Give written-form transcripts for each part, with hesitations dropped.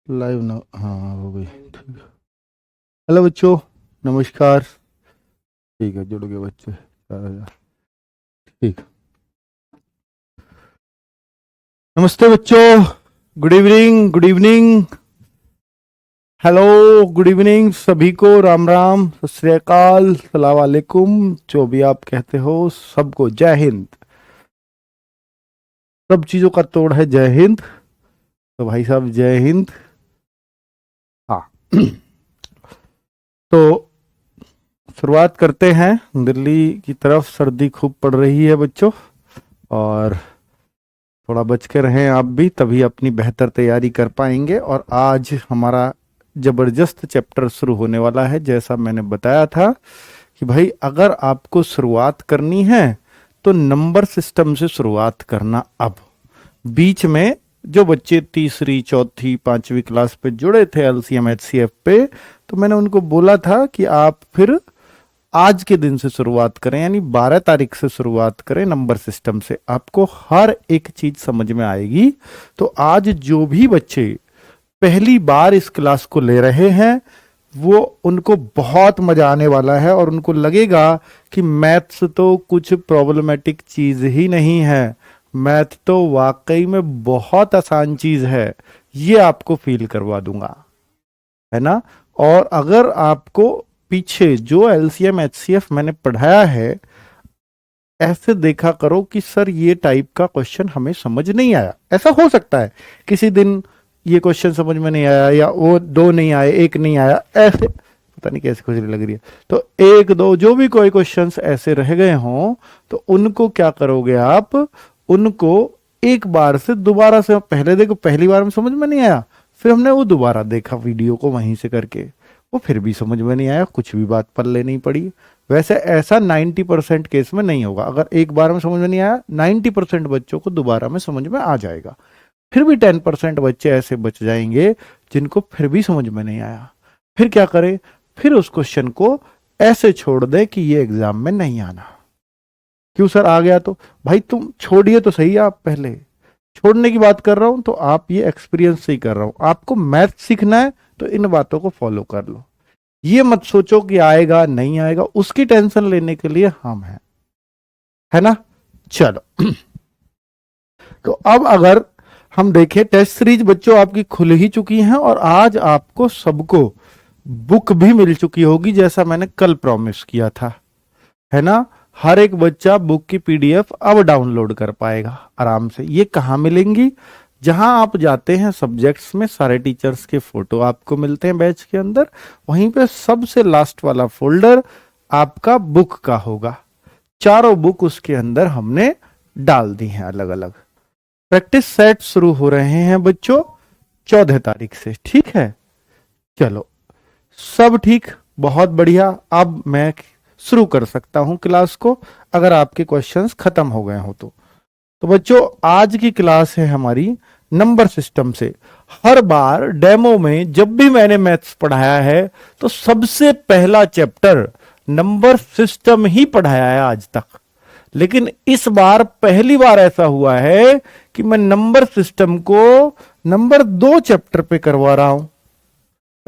Live ना, हाँ हो गई। ठीक है। हेलो बच्चों, नमस्कार। ठीक है, जुड़ गए बच्चे 4,000। ठीक। नमस्ते बच्चों, good evening, good evening, hello, good evening सभी को। राम राम, सत श्री अकाल, सलाम वालेकुम, जो भी आप कहते हो सबको जय हिंद। सब चीज़ों का तोड़ है जय हिंद। तो भाई साहब जय हिंद। हाँ। तो शुरुआत करते हैं। दिल्ली की तरफ सर्दी खूब पड़ रही है बच्चों, और थोड़ा बच के रहें आप भी, तभी अपनी बेहतर तैयारी कर पाएंगे। और आज हमारा जबरदस्त चैप्टर शुरू होने वाला है। जैसा मैंने बताया था कि भाई अगर आपको शुरुआत करनी है तो नंबर सिस्टम से शुरुआत करना। अब बीच में जो बच्चे तीसरी चौथी पांचवी क्लास पे जुड़े थे एलसीएम एचसीएफ पे, तो मैंने उनको बोला था कि आप फिर आज के दिन से शुरुआत करें, यानी 12 तारीख से शुरुआत करें नंबर सिस्टम से, आपको हर एक चीज समझ में आएगी। तो आज जो भी बच्चे पहली बार इस क्लास को ले रहे हैं वो उनको बहुत मजा आने वाला है, और उनको लगेगा कि मैथ्स तो कुछ प्रॉब्लमेटिक चीज ही नहीं है, मैथ तो वाकई में बहुत आसान चीज है। ये आपको फील करवा दूंगा, है ना। और अगर आपको पीछे जो एलसीएम एचसीएफ मैंने पढ़ाया है, ऐसे देखा करो कि सर ये टाइप का क्वेश्चन हमें समझ नहीं आया। ऐसा हो सकता है किसी दिन ये क्वेश्चन समझ में नहीं आया, या वो दो नहीं आए, एक नहीं आया, ऐसे पता नहीं कैसे खुजली लग रही है। तो एक दो जो भी कोई क्वेश्चंस ऐसे रह गए हों, तो उनको क्या करोगे आप, उनको एक बार से दोबारा से, पहले देखो पहली बार में समझ में नहीं आया, फिर हमने वो दोबारा देखा वीडियो को वहीं से करके, वो फिर भी समझ में नहीं आया, कुछ भी बात पल्ले नहीं पड़ी। वैसे ऐसा 90% केस में नहीं होगा। अगर एक बार में समझ में नहीं आया, 90% बच्चों को दोबारा में समझ में आ जाएगा। फिर भी 10% बच्चे ऐसे बच जाएंगे जिनको फिर भी समझ में नहीं आया। फिर क्या करें, फिर उस क्वेश्चन को ऐसे छोड़ दें कि ये एग्जाम में नहीं आना। क्यों सर आ गया तो, भाई तुम छोड़िए तो सही, आप पहले छोड़ने की बात कर रहा हूं तो आप ये एक्सपीरियंस से ही कर रहा हूं। आपको मैथ सीखना है तो इन बातों को फॉलो कर लो। ये मत सोचो कि आएगा नहीं आएगा, उसकी टेंशन लेने के लिए हम हैं, है ना। चलो। तो अब अगर हम देखें, टेस्ट सीरीज बच्चों आपकी खुल ही चुकी हैं, और आज आपको सबको बुक भी मिल चुकी होगी, जैसा मैंने कल प्रॉमिस किया था, है ना। हर एक बच्चा बुक की पीडीएफ अब डाउनलोड कर पाएगा आराम से। ये कहाँ मिलेंगी, जहां आप जाते हैं सब्जेक्ट्स में, सारे टीचर्स के फोटो आपको मिलते हैं बैच के अंदर, वहीं पे सबसे लास्ट वाला फोल्डर आपका बुक का होगा। चारों बुक उसके अंदर हमने डाल दी हैं अलग अलग। प्रैक्टिस सेट शुरू हो रहे हैं बच्चों 14 तारीख से, ठीक है। चलो, सब ठीक, बहुत बढ़िया। अब मैं शुरू कर सकता हूं क्लास को, अगर आपके क्वेश्चंस खत्म हो गए हो तो बच्चों आज की क्लास है हमारी नंबर सिस्टम से। हर बार डेमो में जब भी मैंने मैथ्स पढ़ाया है तो सबसे पहला चैप्टर नंबर सिस्टम ही पढ़ाया है आज तक, लेकिन इस बार पहली बार ऐसा हुआ है कि मैं नंबर सिस्टम को नंबर 2 चैप्टर पे करवा रहा हूं।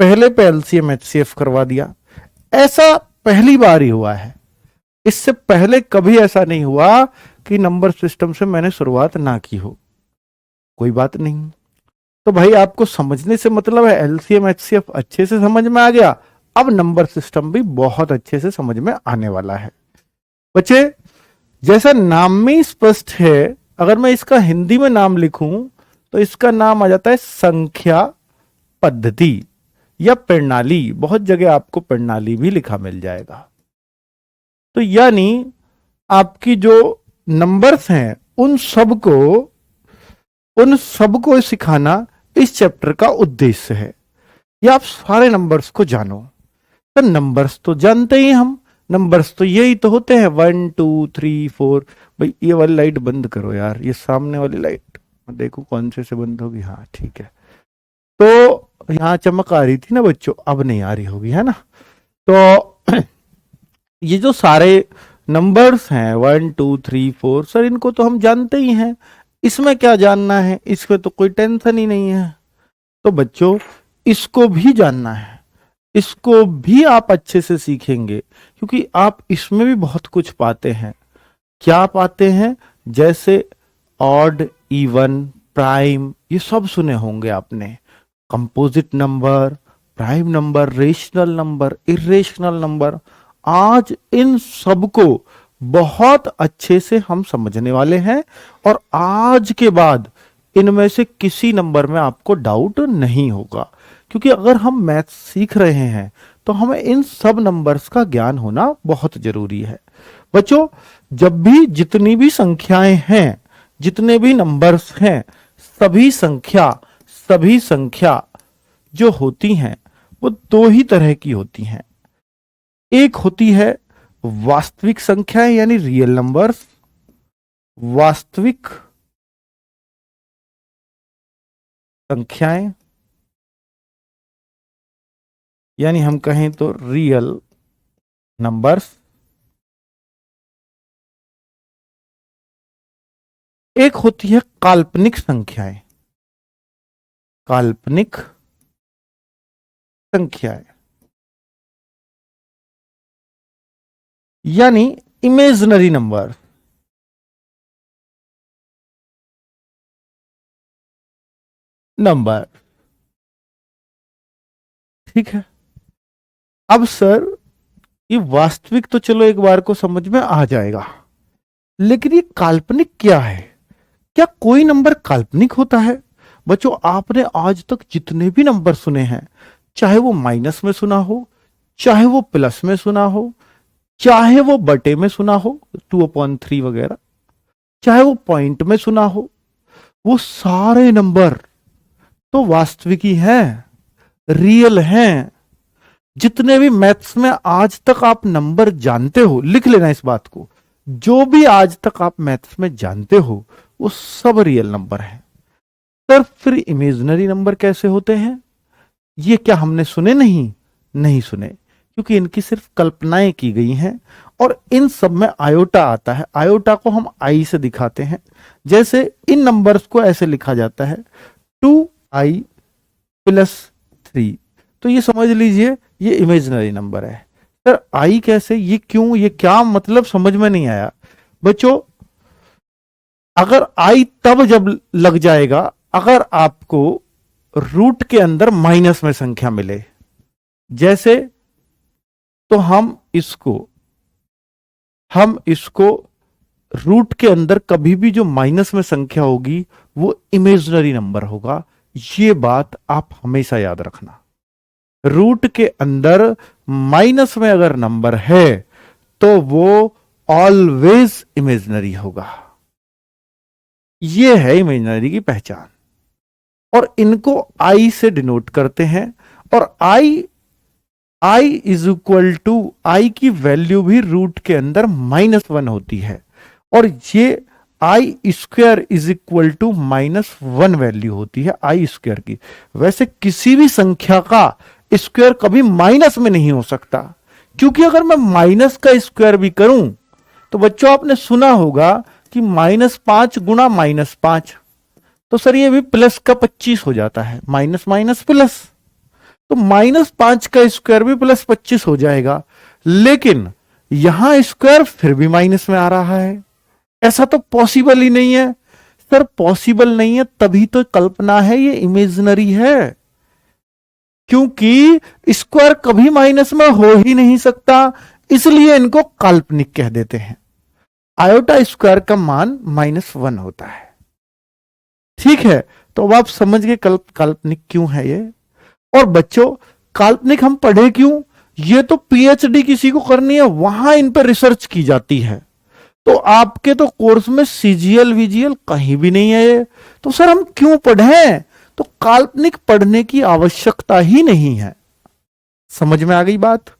पहले पे एलसीएम एचसीएफ करवा दिया, ऐसा पहली बार ही हुआ है। इससे पहले कभी ऐसा नहीं हुआ कि नंबर सिस्टम से मैंने शुरुआत ना की हो। कोई बात नहीं। तो भाई आपको समझने से मतलब है, एलसीएम एचसीएफ अच्छे से समझ में आ गया, अब नंबर सिस्टम भी बहुत अच्छे से समझ में आने वाला है। बच्चे, जैसा नाम में स्पष्ट है, अगर मैं इसका हिंदी में नाम लिखूं तो इसका नाम आ जाता है संख्या पद्धति या प्रणाली। बहुत जगह आपको प्रणाली भी लिखा मिल जाएगा। तो यानी आपकी जो नंबर्स हैं उन सबको सिखाना इस चैप्टर का उद्देश्य है। या आप सारे नंबर्स को जानो। तो नंबर्स तो जानते ही हम, नंबर्स तो यही तो होते हैं 1 2 3 4। भाई ये वाली लाइट बंद करो यार, ये सामने वाली लाइट देखो कौन से बंद होगी। हाँ ठीक है। तो यहाँ चमक आ रही थी ना बच्चों, अब नहीं आ रही होगी, है ना। तो ये जो सारे नंबर्स हैं 1 2 3 4, सर इनको तो हम जानते ही हैं, इसमें क्या जानना है, इसमें तो कोई टेंशन ही नहीं है। तो बच्चों इसको भी जानना है, इसको भी आप अच्छे से सीखेंगे, क्योंकि आप इसमें भी बहुत कुछ पाते हैं। क्या पाते हैं? जैसे ऑड, इवन, प्राइम, ये सब सुने होंगे आपने। Composite number, prime number, rational number, irrational number. आज इन सब को बहुत अच्छे से हम समझने वाले हैं, और आज के बाद इनमें से किसी नंबर में आपको डाउट नहीं होगा, क्योंकि अगर हम मैथ सीख रहे हैं तो हमें इन सब नंबर्स का ज्ञान होना बहुत जरूरी है। बच्चों, जब भी जितनी भी संख्याएं हैं, जितने भी नंबर्स हैं, सभी संख्या जो होती हैं वो दो ही तरह की होती हैं। एक होती है वास्तविक संख्याएं यानी रियल नंबर्स, वास्तविक संख्याएं यानी हम कहें तो रियल नंबर्स। एक होती है काल्पनिक संख्याएं, काल्पनिक संख्याएं यानी इमेजिनरी नंबर। ठीक है। अब सर, ये वास्तविक तो चलो एक बार को समझ में आ जाएगा, लेकिन ये काल्पनिक क्या है? क्या कोई नंबर काल्पनिक होता है? बच्चों, आपने आज तक जितने भी नंबर सुने हैं, चाहे वो माइनस में सुना हो, चाहे वो प्लस में सुना हो, चाहे वो बटे में सुना हो 2/3 वगैरह, चाहे वो पॉइंट में सुना हो, वो सारे नंबर तो वास्तविक ही हैं, रियल हैं। जितने भी मैथ्स में आज तक आप नंबर जानते हो, लिख लेना इस बात को, जो भी आज तक आप मैथ्स में जानते हो वो सब रियल नंबर है। सर, फिर इमेजिनरी नंबर कैसे होते हैं? ये क्या हमने सुने? नहीं सुने, क्योंकि इनकी सिर्फ कल्पनाएं की गई हैं, और इन सब में आयोटा आता है। आयोटा को हम आई से दिखाते हैं। जैसे इन नंबर्स को ऐसे लिखा जाता है 2i+3, तो ये समझ लीजिए ये इमेजिनरी नंबर है। सर, आई कैसे? ये क्यों? ये क्या मतलब? समझ में नहीं आया। बच्चों, अगर आई तब जब लग जाएगा अगर आपको रूट के अंदर माइनस में संख्या मिले। जैसे, तो हम इसको रूट के अंदर कभी भी जो माइनस में संख्या होगी वो इमेजिनरी नंबर होगा। ये बात आप हमेशा याद रखना। रूट के अंदर माइनस में अगर नंबर है तो वो ऑलवेज इमेजिनरी होगा। ये है इमेजिनरी की पहचान, और इनको आई से डिनोट करते हैं। और आई इज इक्वल टू, आई की वैल्यू भी रूट के अंदर -1 होती है, और ये i square is equal to -1 value होती है आई स्क्वायर की। वैसे किसी भी संख्या का स्क्वायर कभी माइनस में नहीं हो सकता, क्योंकि अगर मैं माइनस का स्क्वायर भी करूं तो बच्चों आपने सुना होगा कि -5 गुणा -5, तो सर ये भी प्लस का 25 हो जाता है, माइनस माइनस प्लस, तो -5 का स्क्वायर भी +25 हो जाएगा। लेकिन यहां स्क्वायर फिर भी माइनस में आ रहा है, ऐसा तो पॉसिबल ही नहीं है। सर, पॉसिबल नहीं है तभी तो कल्पना है, ये इमेजिनरी है, क्योंकि स्क्वायर कभी माइनस में हो ही नहीं सकता, इसलिए इनको काल्पनिक कह देते हैं। आयोटा स्क्वायर का मान -1 होता है। ठीक है, तो अब आप समझ गए काल्पनिक क्यों है ये। और बच्चों, काल्पनिक हम पढ़े क्यों? ये तो पीएचडी किसी को करनी है, वहां इन पर रिसर्च की जाती है, तो आपके तो कोर्स में सीजीएल वीजीएल कहीं भी नहीं है ये, तो सर हम क्यों पढ़ें? तो काल्पनिक पढ़ने की आवश्यकता ही नहीं है। समझ में आ गई बात?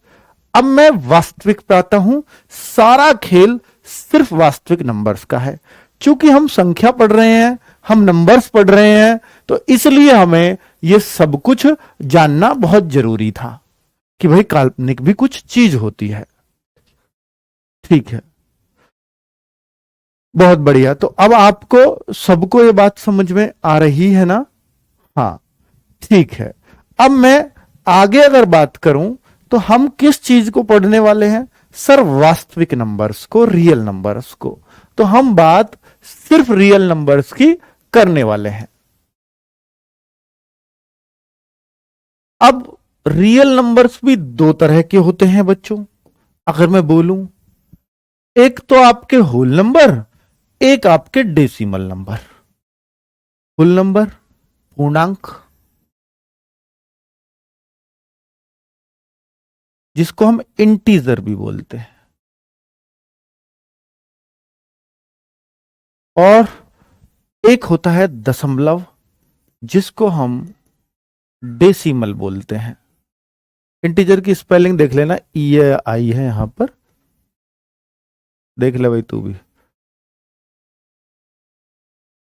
अब मैं वास्तविक पे आता हूं। सारा खेल सिर्फ वास्तविक नंबर्स का है। चूंकि हम संख्या पढ़ रहे हैं, हम नंबर्स पढ़ रहे हैं, तो इसलिए हमें यह सब कुछ जानना बहुत जरूरी था कि भाई काल्पनिक भी कुछ चीज होती है। ठीक है, बहुत बढ़िया। तो अब आपको सबको ये बात समझ में आ रही है ना? हाँ, ठीक है, अब मैं आगे अगर बात करूं तो हम किस चीज को पढ़ने वाले हैं सर? वास्तविक नंबर्स को, रियल नंबर्स को। तो हम बात सिर्फ रियल नंबर्स की करने वाले हैं। अब रियल नंबर्स भी दो तरह के होते हैं बच्चों। अगर मैं बोलूं, एक तो आपके होल नंबर, एक आपके डेसिमल नंबर। होल नंबर पूर्णांक, जिसको हम इंटीजर भी बोलते हैं, और एक होता है दशमलव, जिसको हम डेसिमल बोलते हैं। इंटीजर की स्पेलिंग देख लेना, ई आई है यहां पर, देख ले भाई तू भी।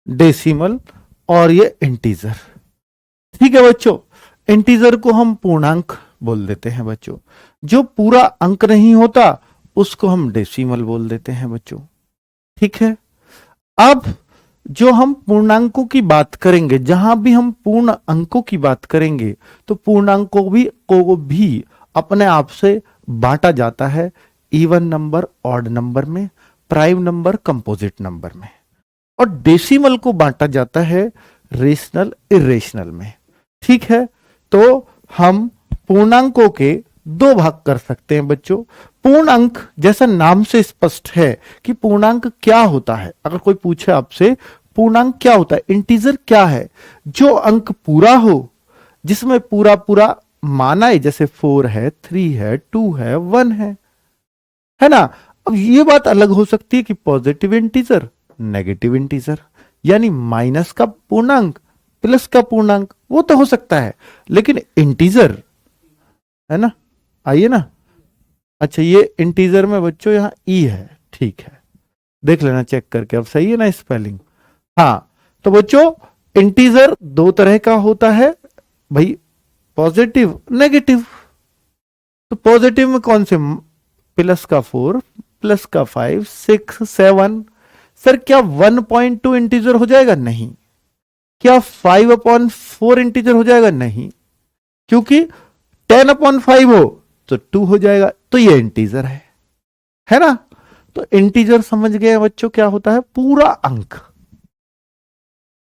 डेसिमल और ये इंटीजर। ठीक है बच्चों, इंटीजर को हम पूर्णांक बोल देते हैं बच्चों। जो पूरा अंक नहीं होता उसको हम डेसिमल बोल देते हैं बच्चों। ठीक है, अब जो हम पूर्णांकों की बात करेंगे, जहां भी हम पूर्ण अंकों की बात करेंगे, तो पूर्णांकों को भी अपने आप से बांटा जाता है इवन नंबर, ऑड नंबर में, प्राइम नंबर, कंपोजिट नंबर में, और डेसिमल को बांटा जाता है रेशनल, इरेशनल में। ठीक है, तो हम पूर्णांकों के दो भाग कर सकते हैं बच्चों। पूर्ण अंक, जैसा नाम से स्पष्ट है कि पूर्णांक क्या होता है। अगर कोई पूछे आपसे पूर्णांक क्या होता है, इंटीजर क्या है, जो अंक पूरा हो, जिसमें पूरा पूरा मान आए, जैसे 4 है, 3 है, 2 है, 1 है ना। अब ये बात अलग हो सकती है कि पॉजिटिव इंटीजर, नेगेटिव इंटीजर, यानी माइनस का पूर्णांक, प्लस का पूर्णांक, वो तो हो सकता है, लेकिन इंटीजर है ना, आइए ना। अच्छा, ये इंटीजर में बच्चों यहां ई है, ठीक है, देख लेना चेक करके, अब सही है ना स्पेलिंग। हाँ, तो बच्चों इंटीजर दो तरह का होता है भाई, पॉजिटिव, नेगेटिव। तो पॉजिटिव में कौन से? प्लस का 4, प्लस का 5, 6, 7। सर क्या 1.2 इंटीजर हो जाएगा? नहीं। क्या 5/4 इंटीजर हो जाएगा? नहीं, क्योंकि 10/5 हो तो 2 हो जाएगा, तो ये इंटीजर है ना। तो इंटीजर समझ गए बच्चों क्या होता है? पूरा अंक।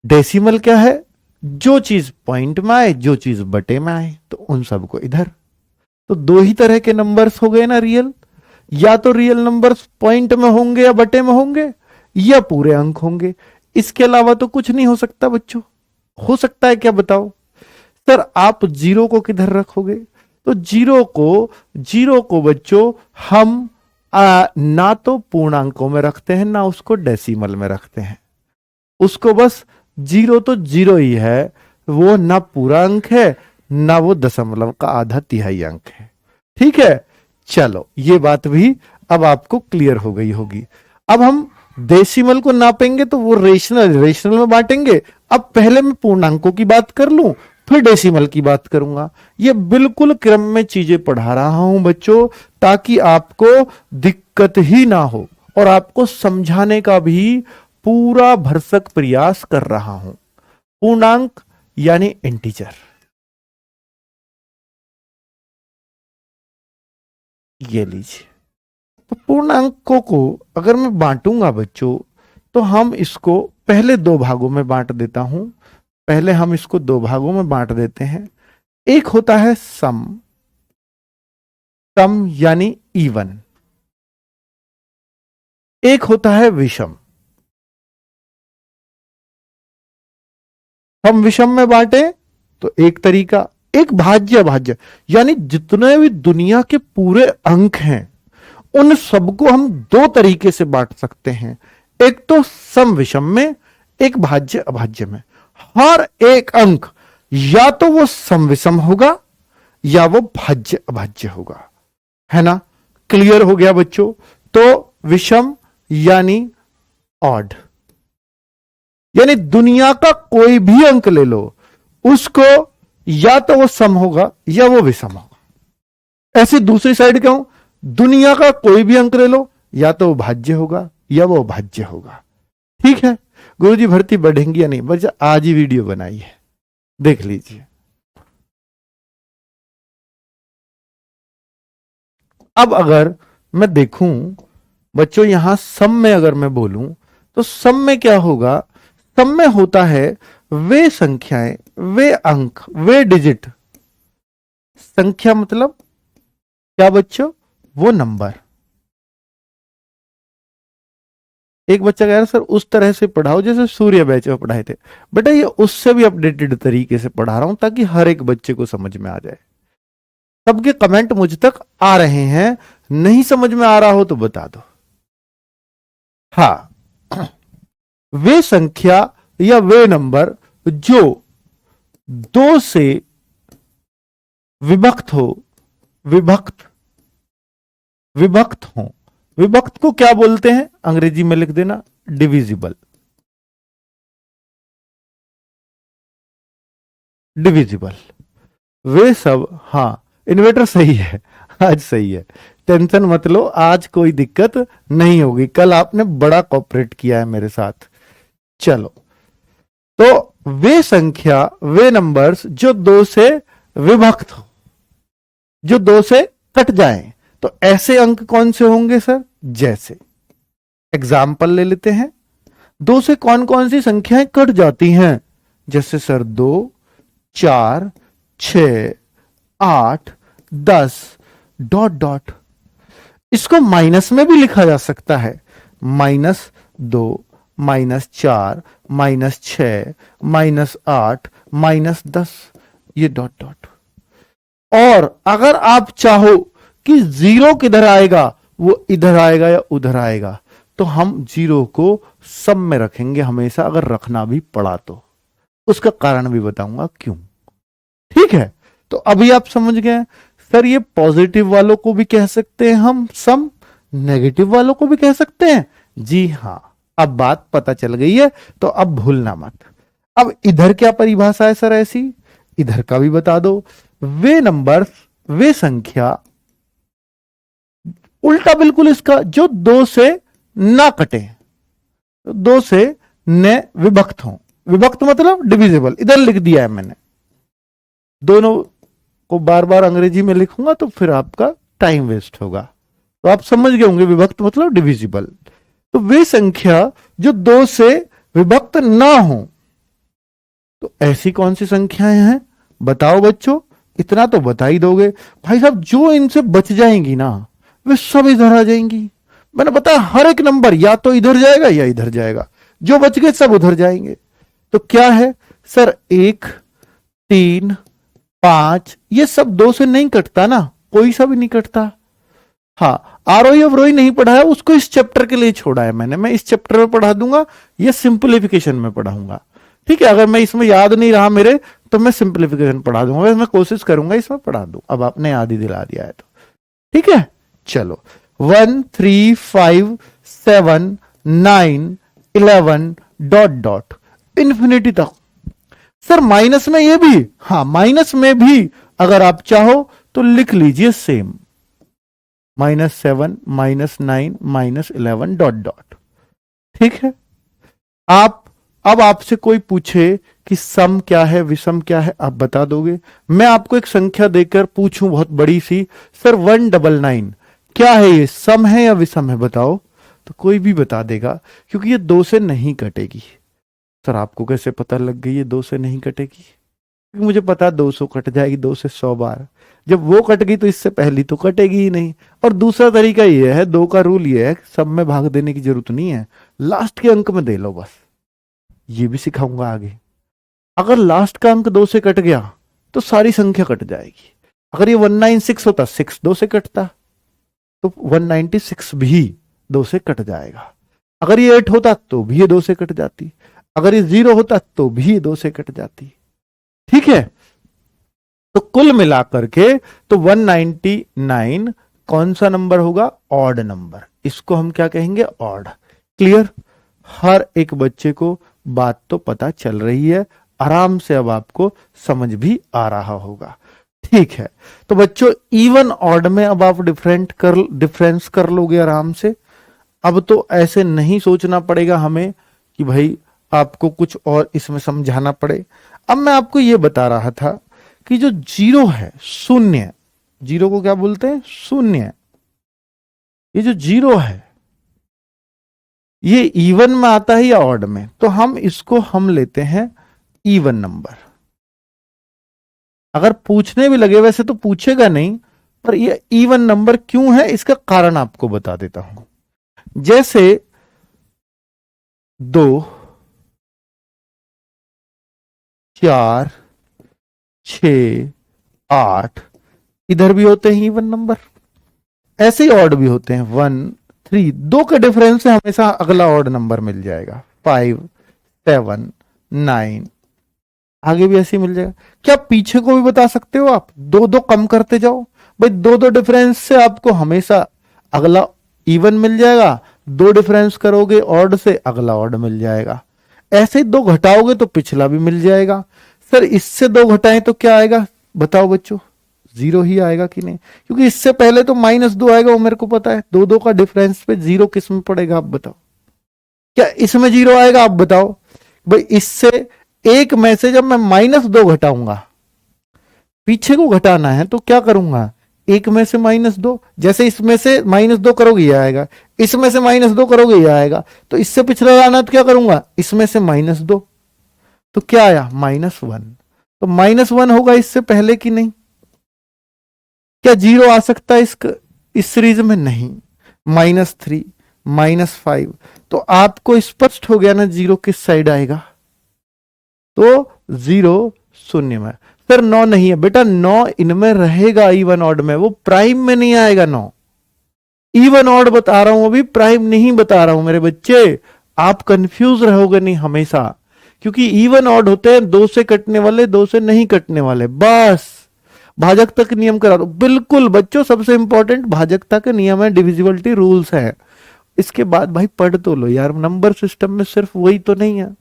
डेसिमल क्या है? जो चीज पॉइंट में आए, जो चीज बटे में आए, तो उन सबको इधर। तो दो ही तरह के नंबर्स हो गए ना रियल, या तो रियल नंबर्स पॉइंट में होंगे या बटे में होंगे, या पूरे अंक होंगे। इसके अलावा तो कुछ नहीं हो सकता बच्चों। हो सकता है क्या बताओ? सर आप जीरो को किधर रखोगे? तो जीरो को बच्चों हम ना तो पूर्णांकों में रखते हैं, ना उसको डेसिमल में रखते हैं। उसको बस जीरो तो जीरो ही है, वो ना पूरा अंक है, ना वो दशमलव का आधा तिहाई अंक है। ठीक है, चलो ये बात भी अब आपको क्लियर हो गई होगी। अब हम डेसिमल को नापेंगे तो वो रेशनल में बांटेंगे। अब पहले मैं पूर्णांकों की बात कर लूं, फिर डेसिमल की बात करूंगा। ये बिल्कुल क्रम में चीजें पढ़ा रहा हूं बच्चों, ताकि आपको दिक्कत ही ना हो, और आपको समझाने का भी पूरा भरसक प्रयास कर रहा हूं। पूर्णांक यानी इंटीजर, ये लीजिए। तो पूर्णांकों को अगर मैं बांटूंगा बच्चों, तो हम इसको पहले दो भागों में बांट देता हूं। पहले हम इसको दो भागों में बांट देते हैं। एक होता है सम यानी इवन, एक होता है विषम। हम विषम में बांटे तो एक तरीका, एक भाज्य यानी जितने भी दुनिया के पूरे अंक हैं उन सबको हम दो तरीके से बांट सकते हैं। एक तो सम विषम में, एक भाज्य अभाज्य में। हर एक अंक या तो वो सम विषम होगा या वो भाज्य अभाज्य होगा, है ना। क्लियर हो गया बच्चों? तो विषम यानी ऑड, यानी दुनिया का कोई भी अंक ले लो, उसको या तो वो सम होगा या वो विषम होगा। ऐसे दूसरी साइड क्या हूं, दुनिया का कोई भी अंक ले लो, या तो वो भाज्य होगा या वो भाज्य होगा। ठीक है, गुरुजी भर्ती बढ़ेंगी या नहीं? बस आज ही वीडियो बनाई है, देख लीजिए। अब अगर मैं देखूं बच्चों, यहां सम में अगर मैं बोलूं तो सम में क्या होगा? सम में होता है वे संख्याएं, वे अंक, वे डिजिट। संख्या मतलब क्या बच्चों? वो नंबर। एक बच्चा कह रहा सर उस तरह से पढ़ाओ जैसे सूर्य बैच में पढ़ाए थे। बेटा ये उससे भी अपडेटेड तरीके से पढ़ा रहा हूं ताकि हर एक बच्चे को समझ में आ जाए। सबके कमेंट मुझ तक आ रहे हैं, नहीं समझ में आ रहा हो तो बता दो। हाँ, वे संख्या या वे नंबर जो दो से विभक्त हो, विभक्त, विभक्त हो। विभक्त को क्या बोलते हैं? अंग्रेजी में लिख देना, डिविजिबल। डिविजिबल वे सब। हाँ, इन्वर्टर सही है, आज सही है, टेंशन मत लो, आज कोई दिक्कत नहीं होगी। कल आपने बड़ा कॉपरेट किया है मेरे साथ। चलो, तो वे संख्या, वे नंबर्स जो दो से विभक्त हो, जो दो से कट जाएं, तो ऐसे अंक कौन से होंगे सर? जैसे एग्जाम्पल ले लेते हैं, दो से कौन कौन सी संख्याएं कट जाती हैं? जैसे सर 2, 4, 6, 8, 10 डॉट डॉट। इसको माइनस में भी लिखा जा सकता है, -2, -4, -6, -8, -10, ये डॉट डॉट। और अगर आप चाहो कि जीरो किधर आएगा, वो इधर आएगा या उधर आएगा, तो हम जीरो को सब में रखेंगे हमेशा, अगर रखना भी पड़ा तो। उसका कारण भी बताऊंगा क्यों। ठीक है, तो अभी आप समझ गए सर, ये पॉजिटिव वालों को भी कह सकते हैं हम सम, नेगेटिव वालों को भी कह सकते हैं। जी हां, अब बात पता चल गई है, तो अब भूलना मत। अब इधर क्या परिभाषा है सर ऐसी? इधर का भी बता दो। वे नंबर, वे संख्या, उल्टा बिल्कुल इसका, जो दो से ना कटे, दो से न विभक्त हो। विभक्त मतलब डिविजिबल, इधर लिख दिया है मैंने। दोनों को बार बार अंग्रेजी में लिखूंगा तो फिर आपका टाइम वेस्ट होगा, तो आप समझ गए होंगे विभक्त मतलब डिविजिबल। तो वे संख्या जो दो से विभक्त ना हो, तो ऐसी कौन सी संख्याएं हैं बताओ बच्चों? इतना तो बता ही दोगे भाई साहब, जो इनसे बच जाएंगी ना वे सब इधर आ जाएंगी। मैंने बताया हर एक नंबर या तो इधर जाएगा या इधर जाएगा, जो बच गए सब उधर जाएंगे। तो क्या है सर? 1, 3, 5, ये सब दो से नहीं कटता ना, कोई सा भी नहीं कटता। हाँ, आरोही अवरोही नहीं पढ़ा है, उसको इस चैप्टर के लिए छोड़ा है मैंने, मैं इस चैप्टर में पढ़ा दूंगा, ये सिंपलीफिकेशन में पढ़ाऊंगा। ठीक है, अगर मैं इसमें याद नहीं रहा मेरे तो मैं सिंपलीफिकेशन पढ़ा दूंगा, मैं कोशिश करूंगा इसमें पढ़ा दूं। अब आपने याद ही दिला दिया है तो ठीक है। चलो, 1, 3, 5, 7, 9, 11 डॉट डॉट इंफिनिटी तक। सर माइनस में ये भी? हाँ, माइनस में भी अगर आप चाहो तो लिख लीजिए सेम, -7, -9, -11 डॉट डॉट। ठीक है। आप, अब आपसे कोई पूछे कि सम क्या है, विषम क्या है, आप बता दोगे? मैं आपको एक संख्या देकर पूछूं बहुत बड़ी सी, सर 199 क्या है, ये सम है या विषम है बताओ? तो कोई भी बता देगा, क्योंकि ये दो से नहीं कटेगी। सर आपको कैसे पता लग गई ये दो से नहीं कटेगी? क्योंकि मुझे पता 200 कट जाएगी 2 से 100 बार, जब वो कट गई तो इससे पहली तो कटेगी ही नहीं। और दूसरा तरीका ये है, दो का रूल ये है, सब में भाग देने की जरूरत नहीं है, लास्ट के अंक में दे लो बस। ये भी सिखाऊंगा आगे। अगर लास्ट का अंक 2 से कट गया तो सारी संख्या कट जाएगी। अगर ये 196 होता, 6 2 से कटता, तो 196 भी 2 से कट जाएगा। अगर ये 8 होता तो भी ये 2 से कट जाती, अगर ये 0 होता तो भी ये 2 से कट जाती। ठीक है, तो कुल मिलाकर के तो 199 कौन सा नंबर होगा? Odd number. इसको हम क्या कहेंगे? ऑड। क्लियर? हर एक बच्चे को बात तो पता चल रही है, आराम से अब आपको समझ भी आ रहा होगा। ठीक है, तो बच्चों इवन ऑड में अब आप डिफरेंस कर लोगे आराम से। अब तो ऐसे नहीं सोचना पड़ेगा हमें कि भाई आपको कुछ और इसमें समझाना पड़े। अब मैं आपको यह बता रहा था कि जो जीरो है, शून्य, जीरो को क्या बोलते हैं? शून्य। ये जो 0 है ये इवन में आता है या ऑड में? तो हम इसको हम लेते हैं इवन नंबर। अगर पूछने भी लगे, वैसे तो पूछेगा नहीं, पर ये इवन नंबर क्यों है इसका कारण आपको बता देता हूं। जैसे 2, 4, 6, 8 इधर भी होते हैं इवन नंबर, ऐसे ही ऑड भी होते हैं। 1, 3 2 के डिफरेंस से हमेशा अगला ऑड नंबर मिल जाएगा। 5, 7, 9 आगे भी ऐसे ही मिल जाएगा। क्या पीछे को भी बता सकते हो आप? 2 कम करते जाओ भाई, 2 डिफरेंस से आपको हमेशा अगला इवन मिल जाएगा। 2 डिफरेंस करोगे ऑड से, अगला ऑड मिल जाएगा। ऐसे ही 2 घटाओगे तो पिछला भी मिल जाएगा। सर इससे 2 घटाएं तो क्या आएगा बताओ बच्चों? 0 ही आएगा कि नहीं? क्योंकि इससे पहले तो -2 आएगा, वो मेरे को पता है। 2 का डिफरेंस पे 0 किस में पड़ेगा आप बताओ? क्या इसमें 0 आएगा? आप बताओ भाई। इससे एक में से जब मैं -2 घटाऊंगा, पीछे को घटाना है तो क्या करूंगा? एक में से -2, जैसे इसमें से -2 करोगे ये आएगा, इसमें से -2 करोगे ये आएगा, तो इससे पिछला लाना तो क्या करूंगा? इसमें से -2, तो क्या आया? -1। तो -1 होगा इससे पहले कि नहीं? क्या 0 आ सकता है इस सीरीज में? नहीं। -3, -5, तो आपको स्पष्ट हो गया ना 0 किस साइड आएगा? तो 0 शून्य में। सर 9 नहीं है बेटा, 9 इनमें रहेगा इवन ऑड में, वो प्राइम में नहीं आएगा। 9 इवन ऑड बता रहा हूं, अभी प्राइम नहीं बता रहा हूं मेरे बच्चे। आप कंफ्यूज रहोगे नहीं हमेशा, क्योंकि इवन ऑड होते हैं 2 से कटने वाले, 2 से नहीं कटने वाले। बस भाजकता के नियम करा दो। बिल्कुल बच्चों, सबसे इंपॉर्टेंट भाजकता के नियम है, डिविजिबिलिटी रूल्स है। इसके बाद भाई पढ़ तो लो यार, नंबर सिस्टम में सिर्फ वही तो नहीं है।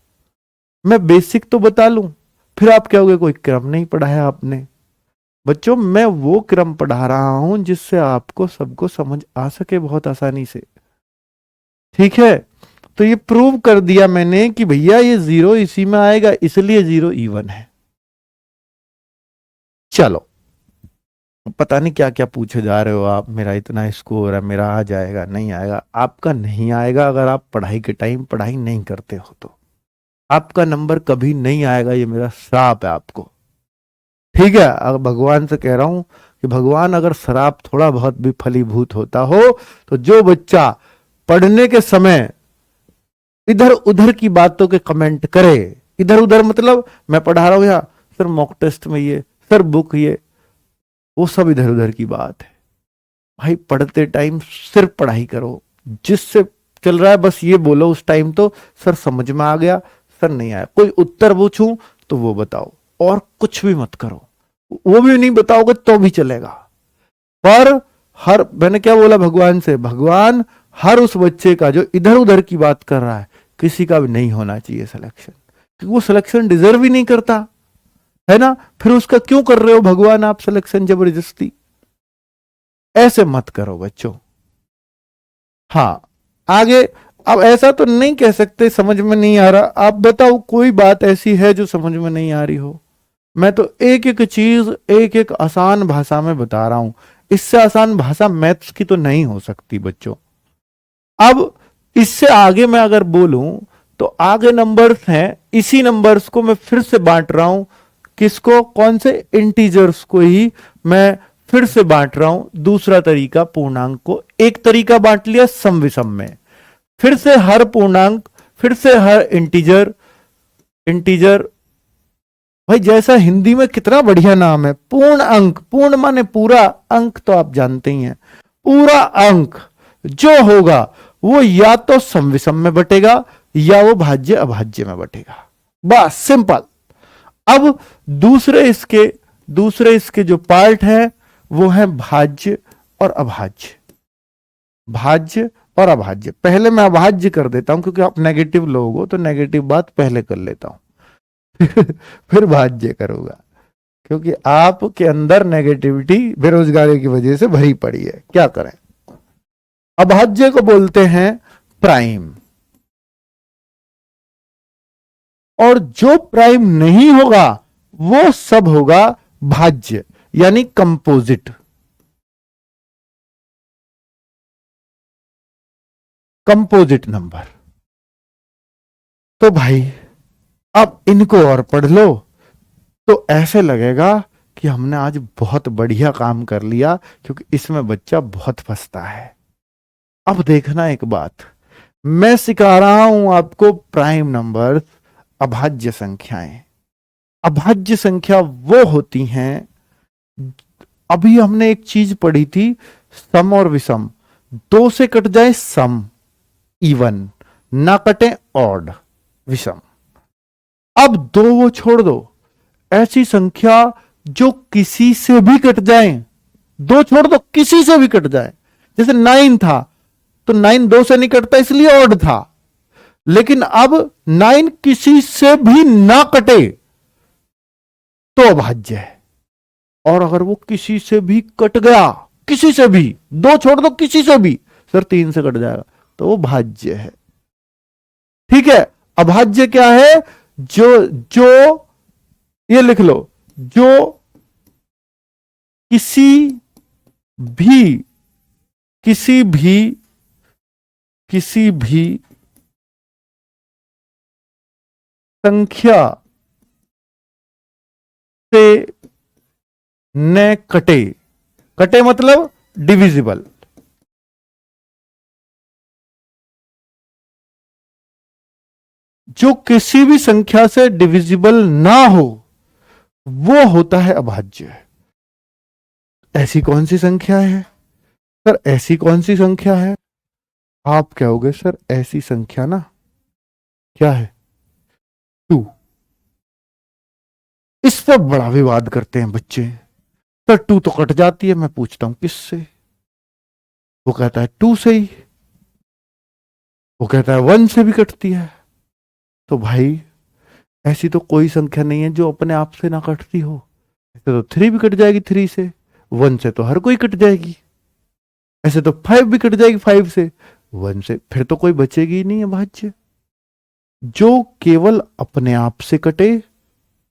मैं बेसिक तो बता लूं, फिर आप कहोगे कोई क्रम नहीं पढ़ाया आपने। बच्चों मैं वो क्रम पढ़ा रहा हूं जिससे आपको सबको समझ आ सके बहुत आसानी से। ठीक है, तो ये प्रूव कर दिया मैंने कि भैया ये 0 इसी में आएगा, इसलिए 0 इवन है। चलो, पता नहीं क्या क्या पूछे जा रहे हो आप। मेरा इतना स्कोर है, मेरा आ जाएगा, नहीं आएगा। आपका नहीं आएगा अगर आप पढ़ाई के टाइम पढ़ाई नहीं करते हो तो। आपका नंबर कभी नहीं आएगा, ये मेरा श्राप है आपको। ठीक है, अगर भगवान से कह रहा हूं कि भगवान अगर श्राप थोड़ा बहुत भी फलीभूत होता हो तो जो बच्चा पढ़ने के समय इधर उधर की बातों के कमेंट करे, इधर उधर मतलब मैं पढ़ा रहा हूं यहाँ, सर मॉक टेस्ट में ये, सर बुक ये, वो सब इधर उधर की बात है। भाई पढ़ते टाइम सिर्फ पढ़ाई करो, जिससे चल रहा है बस ये बोलो उस टाइम तो, सर समझ में आ गया, सर नहीं आया। कोई उत्तर पूछूं तो वो बताओ, और कुछ भी मत करो। वो भी नहीं बताओगे तो भी चलेगा। पर हर, मैंने क्या बोला भगवान से, भगवान हर उस बच्चे का जो इधर उधर की बात कर रहा है, किसी का भी नहीं होना चाहिए सिलेक्शन, क्योंकि वो सिलेक्शन डिजर्व ही नहीं करता है ना। फिर उसका क्यों कर रहे हो भगवान आप सिलेक्शन जबरदस्ती? ऐसे मत करो बच्चों। हाँ, आगे अब ऐसा तो नहीं कह सकते समझ में नहीं आ रहा। आप बताओ कोई बात ऐसी है जो समझ में नहीं आ रही हो? मैं तो एक एक चीज एक एक आसान भाषा में बता रहा हूं। इससे आसान भाषा मैथ्स की तो नहीं हो सकती बच्चों। अब इससे आगे मैं अगर बोलूं तो आगे नंबर्स हैं, इसी नंबर्स को मैं फिर से बांट रहा हूं। किसको? कौन से? इंटीजर्स को ही मैं फिर से बांट रहा हूं। दूसरा तरीका पूर्णांक को, एक तरीका बांट लिया सम विषम में, फिर से हर पूर्णांक, फिर से हर इंटीजर। इंटीजर भाई जैसा हिंदी में कितना बढ़िया नाम है, पूर्ण अंक। पूर्ण माने पूरा, अंक तो आप जानते ही हैं। पूरा अंक जो होगा वो या तो सम विषम में बटेगा या वो भाज्य अभाज्य में बटेगा। बस सिंपल। अब दूसरे इसके जो पार्ट है वो है भाज्य और अभाज्य। भाज्य और अभाज्य, पहले मैं अभाज्य कर देता हूं क्योंकि आप नेगेटिव लोग हो, तो नेगेटिव बात पहले कर लेता हूं फिर भाज्य करूंगा, क्योंकि आपके अंदर नेगेटिविटी बेरोजगारी की वजह से भरी पड़ी है। क्या करें? अभाज्य को बोलते हैं प्राइम, और जो प्राइम नहीं होगा वो सब होगा भाज्य, यानी कंपोजिट। Composite number. तो भाई अब इनको और पढ़ लो तो ऐसे लगेगा कि हमने आज बहुत बढ़िया काम कर लिया, क्योंकि इसमें बच्चा बहुत फंसता है। अब देखना एक बात, मैं सिखा रहा हूं आपको प्राइम नंबर, अभाज्य संख्याएं। अभाज्य संख्या वो होती हैं, अभी हमने एक चीज पढ़ी थी, सम और विषम। दो से कट जाए सम, इवन, ना कटे ऑड, विषम। अब दो वो छोड़ दो, ऐसी संख्या जो किसी से भी कट जाए, दो छोड़ दो किसी से भी कट जाए, जैसे 9 था तो 9 दो से नहीं कटता इसलिए ऑड था, लेकिन अब 9 किसी से भी ना कटे तो अभाज्य है। और अगर वो किसी से भी कट गया, किसी से भी, दो छोड़ दो किसी से भी, सर 3 से कट जाएगा, तो वो भाज्य है। ठीक है, अभाज्य क्या है? जो जो ये लिख लो, जो किसी भी किसी भी किसी भी संख्या से न कटे, कटे मतलब डिविजिबल, जो किसी भी संख्या से डिविजिबल ना हो वो होता है अभाज्य। ऐसी कौन सी संख्या है सर? ऐसी कौन सी संख्या है? आप कहोगे सर ऐसी संख्या ना क्या है? 2। इस पर बड़ा विवाद करते हैं बच्चे, सर 2 तो कट जाती है। मैं पूछता हूं किससे? वो कहता है 2 से ही, वो कहता है 1 से भी कटती है। तो भाई ऐसी तो कोई संख्या नहीं है जो अपने आप से ना कटती हो। ऐसे तो 3 भी कट जाएगी 3 से, 1 से तो हर कोई कट जाएगी, ऐसे तो 5 भी कट जाएगी 5 से, 1 से फिर तो कोई बचेगी ही नहीं अभाज्य। जो केवल अपने आप से कटे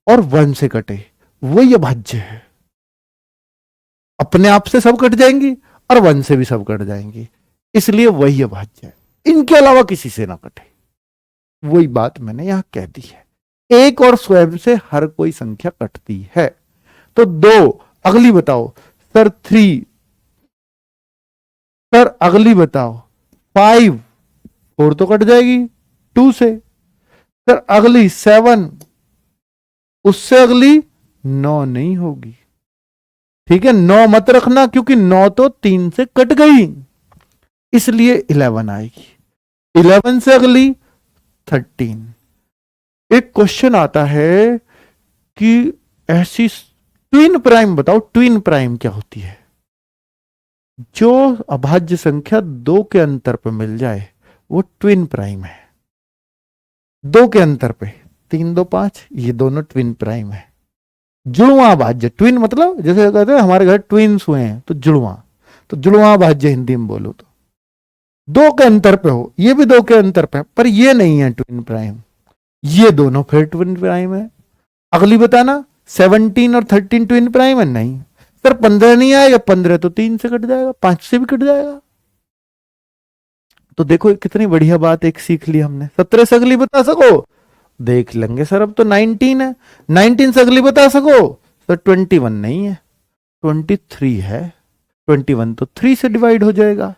और 1 से कटे वही अभाज्य है। अपने आप से सब कट जाएंगी और 1 से भी सब कट जाएंगी, इसलिए वही अभाज्य है। इनके अलावा किसी से ना कटे, वही बात मैंने यहां कह दी है। एक और स्वयं से हर कोई संख्या कटती है। तो 2, अगली बताओ सर 3, सर अगली बताओ 5, 4 तो कट जाएगी 2 से, सर अगली 7, उससे अगली 9 नहीं होगी। ठीक है, 9 मत रखना क्योंकि 9 तो 3 से कट गई, इसलिए 11 आएगी। 11 से अगली 13। एक क्वेश्चन आता है कि ऐसी ट्विन प्राइम बताओ, ट्विन प्राइम क्या होती है? जो अभाज्य संख्या 2 के अंतर पर मिल जाए वो ट्विन प्राइम है। 2 के अंतर पे, 3 2 5, ये दोनों ट्विन प्राइम है। जुड़वा भाज्य, ट्विन मतलब जैसे कहते हैं हमारे घर ट्विन्स हुए हैं तो जुड़वा, तो जुड़वा भाज्य हिंदी में बोलो तो 2 के अंतर पे हो, ये भी 2 के अंतर पे, पर ये नहीं है ट्विन प्राइम, ये दोनों फिर ट्विन प्राइम है। अगली बताना 17 और 13 ट्विन प्राइम है? नहीं सर। 15 नहीं आएगा, 15 तो 3 से कट जाएगा, 5 से भी कट जाएगा। तो देखो कितनी बढ़िया बात एक सीख ली हमने। 17 से अगली बता सको? देख लेंगे सर, अब तो 19 है। 19 से अगली बता सको? सर 21 नहीं है, 23 है। 21 तो 3 से डिवाइड हो जाएगा।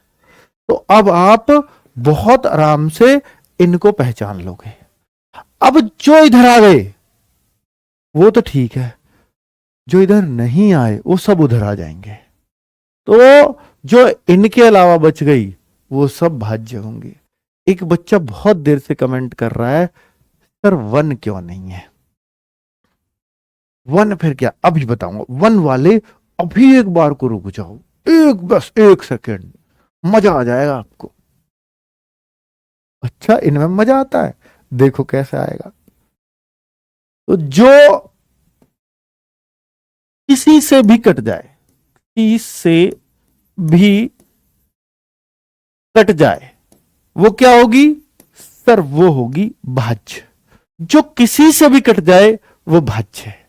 तो अब आप बहुत आराम से इनको पहचान लोगे। अब जो इधर आ गए वो तो ठीक है, जो इधर नहीं आए वो सब उधर आ जाएंगे। तो जो इनके अलावा बच गई वो सब भाज्य होंगे। एक बच्चा बहुत देर से कमेंट कर रहा है सर 1 क्यों नहीं है? 1 फिर क्या? अभी बताऊंगा। 1 वाले अभी एक बार को रुक जाओ, बस 1 सेकेंड, मजा आ जाएगा आपको। अच्छा, इनमें मजा आता है, देखो कैसे आएगा। तो जो किसी से भी कट जाए, किसी से भी कट जाए, वो क्या होगी सर? वो होगी भाज्य। जो किसी से भी कट जाए वो भाज्य है।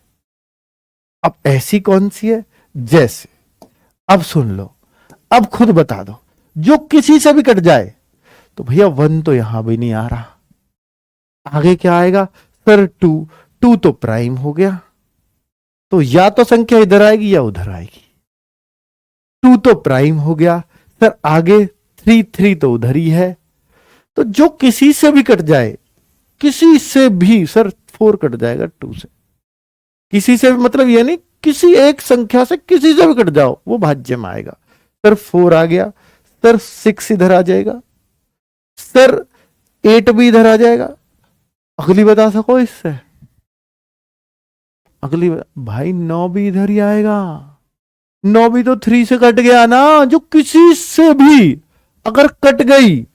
अब ऐसी कौन सी है? जैसे अब सुन लो, अब खुद बता दो, जो किसी से भी कट जाए तो भैया 1 तो यहां भी नहीं आ रहा, आगे क्या आएगा सर 2 तो प्राइम हो गया, तो या तो संख्या इधर आएगी या उधर आएगी। 2 तो प्राइम हो गया सर, आगे 3 तो उधर ही है, तो जो किसी से भी कट जाए, किसी से भी सर 4 कट जाएगा 2 से, किसी से भी मतलब ये नहीं किसी एक संख्या से किसी से भी कट जाओ वो भाज्य में आएगा। सर 4 आ गया, सर 6 इधर आ जाएगा, सर 8 भी इधर आ जाएगा। अगली बता सको इससे? अगली भाई 9 भी इधर ही आएगा, 9 भी तो 3 से कट गया ना, जो किसी से भी अगर कट गई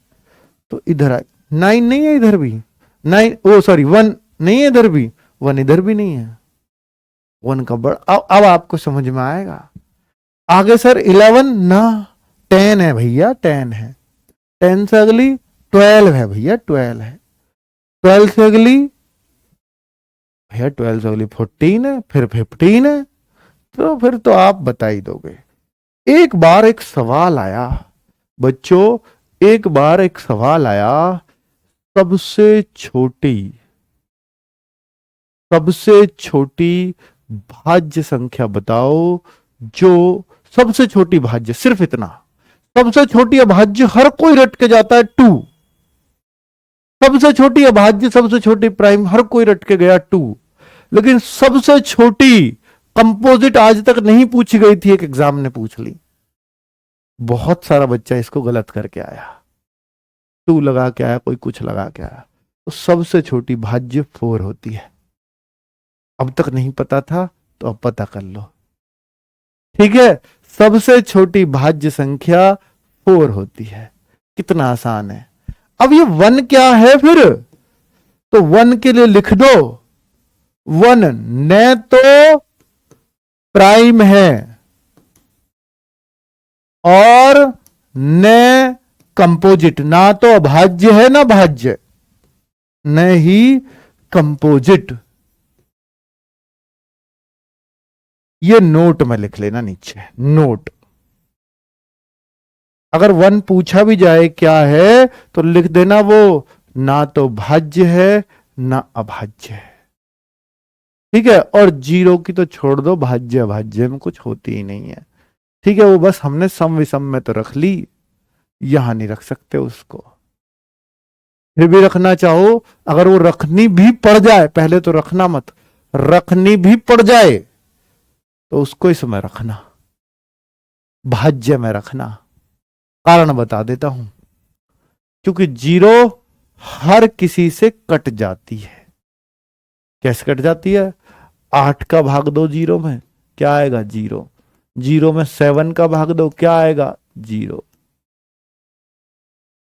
तो इधर आए। 9 नहीं है इधर भी, 9 ओ सॉरी 1 नहीं है इधर भी, 1 इधर भी नहीं है, 1 का बड़ा अब आपको समझ में आएगा। आगे सर 11 ना, 10 है भैया, 10 है, 10 से अगली 12 है भैया, 12 है, 12 से अगली भैया 12 से अगली 14 है, फिर 15 है, तो फिर तो आप बता ही दोगे। एक बार एक सवाल आया बच्चों, एक बार एक सवाल आया, सबसे छोटी भाज्य संख्या बताओ, जो सबसे छोटी भाज्य, सिर्फ इतना, सबसे छोटी अभाज्य हर कोई रट के जाता है 2, सबसे छोटी अभाज्य सबसे छोटी प्राइम हर कोई रट के गया 2, लेकिन सबसे छोटी कंपोजिट आज तक नहीं पूछी गई थी, एक एग्जाम ने पूछ ली, बहुत सारा बच्चा इसको गलत करके आया, 2 लगा के आया, कोई कुछ लगा के आया, तो सबसे छोटी भाज्य 4 होती है। अब तक नहीं पता था तो अब पता कर लो, ठीक है, सबसे छोटी भाज्य संख्या 4 होती है। कितना आसान है। अब ये 1 क्या है फिर, तो 1 के लिए लिख दो, 1 न तो प्राइम है और न कंपोजिट, ना तो अभाज्य है ना भाज्य, न ही कंपोजिट। ये नोट में लिख लेना नीचे, नोट। अगर 1 पूछा भी जाए क्या है तो लिख देना वो ना तो भाज्य है ना अभाज्य है, ठीक है। और 0 की तो छोड़ दो, भाज्य अभाज्य में कुछ होती ही नहीं है, ठीक है, वो बस हमने सम विषम में तो रख ली, यहां नहीं रख सकते उसको। फिर भी रखना चाहो, अगर वो रखनी भी पड़ जाए, पहले तो रखना मत, रखनी भी पड़ जाए तो उसको इसमें रखना, भाज्य में रखना। कारण बता देता हूं, क्योंकि 0 हर किसी से कट जाती है। कैसे कट जाती है? 8 का भाग दो 0 में, क्या आएगा 0, 0 में 7 का भाग दो, क्या आएगा 0।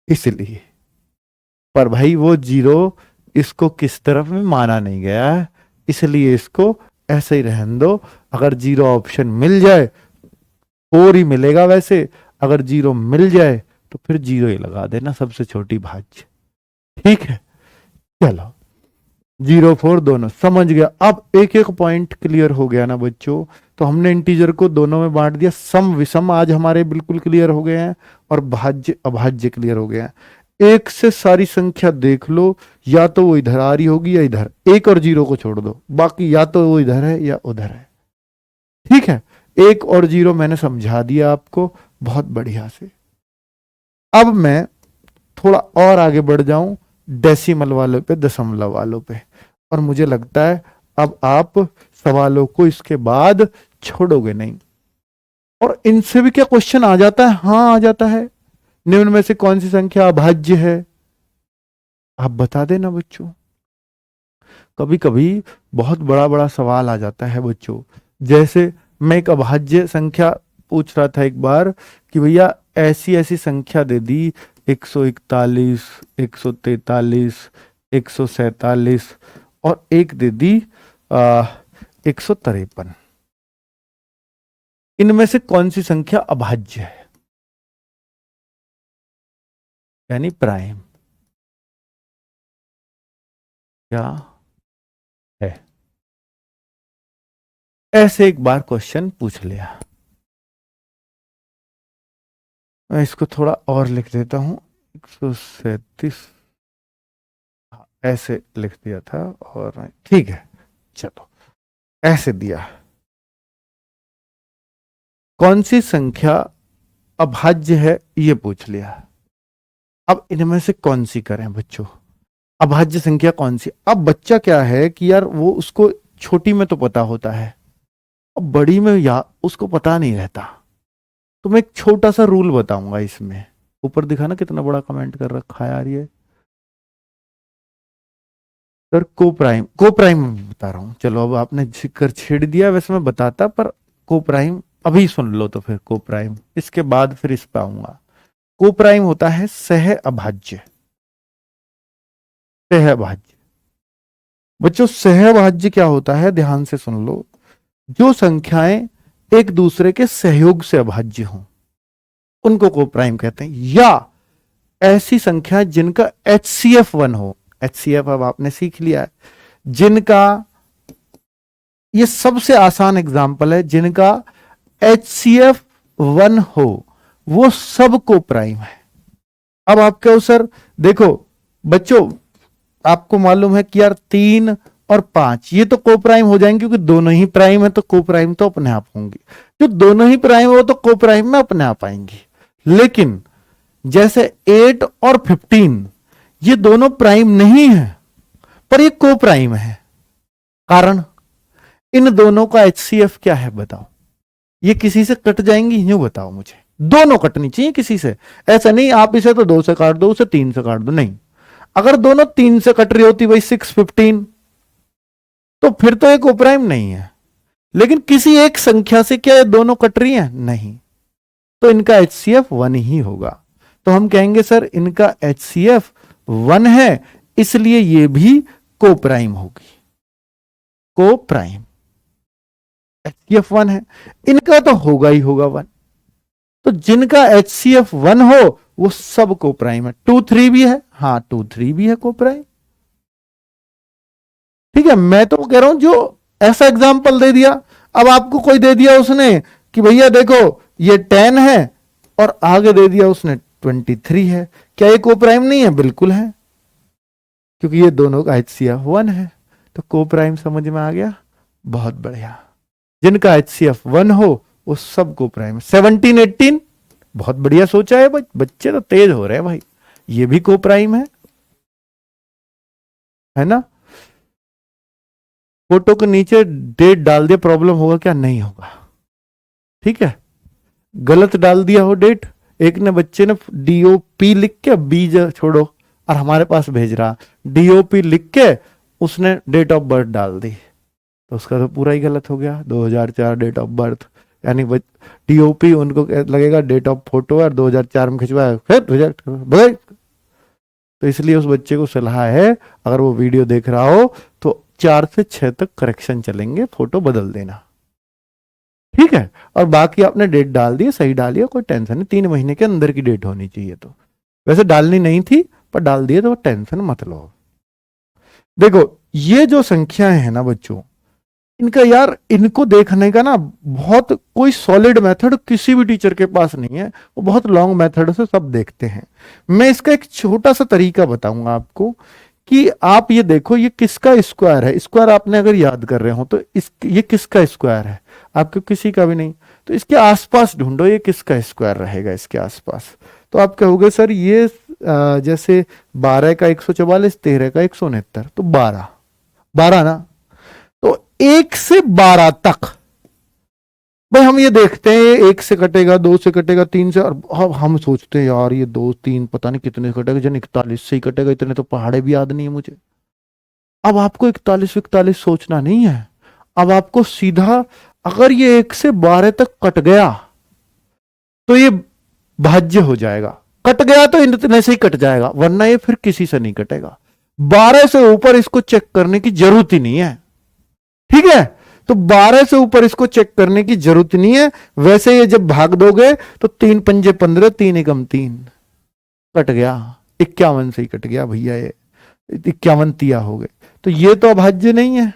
इसलिए, पर भाई वो 0 इसको किस तरफ में माना नहीं गया है, इसलिए इसको ऐसे ही रहने दो। अगर 0 ऑप्शन मिल जाए 4 ही मिलेगा, वैसे अगर 0 मिल जाए तो फिर 0 ही लगा देना, सबसे छोटी भाज्य, ठीक है। चलो 0 4 दोनों समझ गया। अब एक एक पॉइंट क्लियर हो गया ना बच्चों, तो हमने इंटीजर को दोनों में बांट दिया, सम विषम आज हमारे बिल्कुल क्लियर हो गए हैं और भाज्य अभाज्य क्लियर हो गए हैं। एक से सारी संख्या देख लो, या तो वो इधर आ रही होगी या इधर, 1 और 0 को छोड़ दो, बाकी या तो वो इधर है या उधर है, ठीक है। 1 और 0 मैंने समझा दिया आपको बहुत बढ़िया से। अब मैं थोड़ा और आगे बढ़ जाऊं डेसिमल वालों पे, दशमलव वालों पे, और मुझे लगता है अब आप सवालों को इसके बाद छोड़ोगे नहीं। और इनसे भी क्या क्वेश्चन आ जाता है? हाँ आ जाता है। निम्न में से कौन सी संख्या अभाज्य है? आप बता देना बच्चों। कभी कभी बहुत बड़ा बड़ा सवाल आ जाता है बच्चों, जैसे मैं एक अभाज्य संख्या पूछ रहा था एक बार कि भैया ऐसी ऐसी संख्या दे दी 141, 143, 147 और एक दे दी 153, इनमें से कौन सी संख्या अभाज्य है, यानी प्राइम? क्या है? ऐसे एक बार क्वेश्चन पूछ लिया। मैं इसको थोड़ा और लिख देता हूं, 137 ऐसे लिख दिया था, और ठीक है चलो ऐसे दिया। कौन सी संख्या अभाज्य है ये पूछ लिया। अब इनमें से कौन सी करें बच्चों, अभाज्य संख्या कौन सी। अब बच्चा क्या है कि यार वो उसको छोटी में तो पता होता है, अब बड़ी में या उसको पता नहीं रहता। तो मैं एक छोटा सा रूल बताऊंगा इसमें। ऊपर दिखा ना कितना बड़ा कमेंट कर रखा है यार ये। सर को प्राइम बता रहा हूं। चलो अब आपने जिक्र छेड़ दिया, वैसे मैं बताता, पर को प्राइम अभी सुन लो तो फिर को प्राइम, इसके बाद फिर इस पे आऊंगा। को प्राइम होता है सह अभाज्य। सह अभाज्य बच्चों, सह अभाज्य क्या होता है ध्यान से सुन लो। जो संख्याएं एक दूसरे के सहयोग से अभाज्य हों उनको को प्राइम कहते हैं, या ऐसी संख्या जिनका HCF 1 हो। HCF अब आपने सीख लिया है, जिनका, ये सबसे आसान एग्जाम्पल है, जिनका HCF 1 हो वो सब को प्राइम है। अब आप कहो सर देखो बच्चों, आपको मालूम है कि यार 3 और 5 ये तो को प्राइम हो जाएंगे क्योंकि दोनों ही प्राइम है, तो को प्राइम तो अपने आप होंगे। जो दोनों ही प्राइम हो तो को प्राइम में अपने आप आएंगी। लेकिन जैसे 8 और 15 ये दोनों प्राइम नहीं है पर ये को प्राइम है। कारण इन दोनों का HCF क्या है बताओ। ये किसी से कट जाएंगी, यूं बताओ मुझे। दोनों कटनी चाहिए किसी से, ऐसा नहीं आप इसे तो 2 से काट दो उसे 3 से काट दो, नहीं। अगर दोनों 3 से कट रही होती भाई 6 15 तो फिर तो एक प्राइम नहीं है। लेकिन किसी एक संख्या से क्या ये दोनों कट रही है, नहीं, तो इनका HCF 1 ही होगा। तो हम कहेंगे सर इनका HCF 1 है इसलिए ये भी को प्राइम होगी। को प्राइम HCF 1 है, इनका तो होगा ही होगा 1। तो जिनका HCF 1 हो वो सब को प्राइम है। 2 3 भी है, हाँ 2 3 भी है को प्राइम। ठीक है, मैं तो कह रहा हूं जो ऐसा एग्जाम्पल दे दिया। अब आपको कोई दे दिया उसने कि भैया देखो ये 10 है और आगे दे दिया उसने 23 है, क्या ये को प्राइम नहीं है? बिल्कुल है, क्योंकि ये दोनों का HCF 1 है। तो को प्राइम समझ में आ गया, बहुत बढ़िया। जिनका HCF 1 हो वो सब को प्राइम। 17 18 बहुत बढ़िया सोचा है, बच्चे तो तेज हो रहे हैं भाई, ये भी को प्राइम है ना। फोटो के नीचे डेट डाल दिया, प्रॉब्लम होगा क्या? नहीं होगा, ठीक है। गलत डाल दिया हो डेट, एक ने बच्चे ने DOP लिख के बीज छोड़ो और हमारे पास भेज रहा, DOP लिख के उसने डेट ऑफ बर्थ डाल दी, तो उसका तो पूरा ही गलत हो गया। 2004 डेट ऑफ बर्थ, यानी DOP उनको लगेगा डेट ऑफ फोटो और 2004 में खिंचवाया, फिर रिजेक्ट करो। तो इसलिए उस बच्चे को सलाह है, अगर वो वीडियो देख रहा हो तो 4 से 6 तक करेक्शन चलेंगे, फोटो बदल देना, ठीक है। और बाकी आपने डेट डाल दी, सही डालिए, कोई टेंशन नहीं। 3 महीने के अंदर की डेट होनी चाहिए, तो वैसे डालनी नहीं थी पर डाल दिए तो टेंशन मत लो। देखो ये जो संख्याएं हैं ना बच्चों, इनका यार इनको देखने का ना बहुत कोई सॉलिड मेथड किसी भी टीचर के पास नहीं है, वो बहुत लॉन्ग मेथड से सब देखते हैं। मैं इसका एक छोटा सा तरीका बताऊंगा आपको कि आप ये देखो, ये किसका स्क्वायर है। स्क्वायर आपने अगर याद कर रहे हो तो ये किसका स्क्वायर है? आपको किसी का भी नहीं, तो इसके आसपास ढूंढो ये किसका स्क्वायर रहेगा इसके आसपास। तो आप कहोगे सर ये जैसे 12 का 144, 13 का 169, तो 12 ना, तो 1 से 12 तक भाई हम ये देखते हैं 1 से कटेगा, 2 से कटेगा, 3 से, और हम सोचते हैं यार ये 2 3 पता नहीं कितने से कटेगा, जन 41 से ही कटेगा, इतने तो पहाड़े भी याद नहीं है मुझे। अब आपको 41 सोचना नहीं है, अब आपको सीधा अगर ये 1 से 12 तक कट गया तो ये भाज्य हो जाएगा। कट गया तो इतने से ही कट जाएगा, वरना ये फिर किसी से नहीं कटेगा। 12 से ऊपर इसको चेक करने की जरूरत ही नहीं है, ठीक है। तो 12 से ऊपर इसको चेक करने की जरूरत नहीं है। वैसे ये जब भाग दोगे तो 3 पंजे 15, 3 एकम 3, कट गया। 51 से ही कट गया भैया, ये 51 तिया हो गए, तो ये तो अभाज्य नहीं है।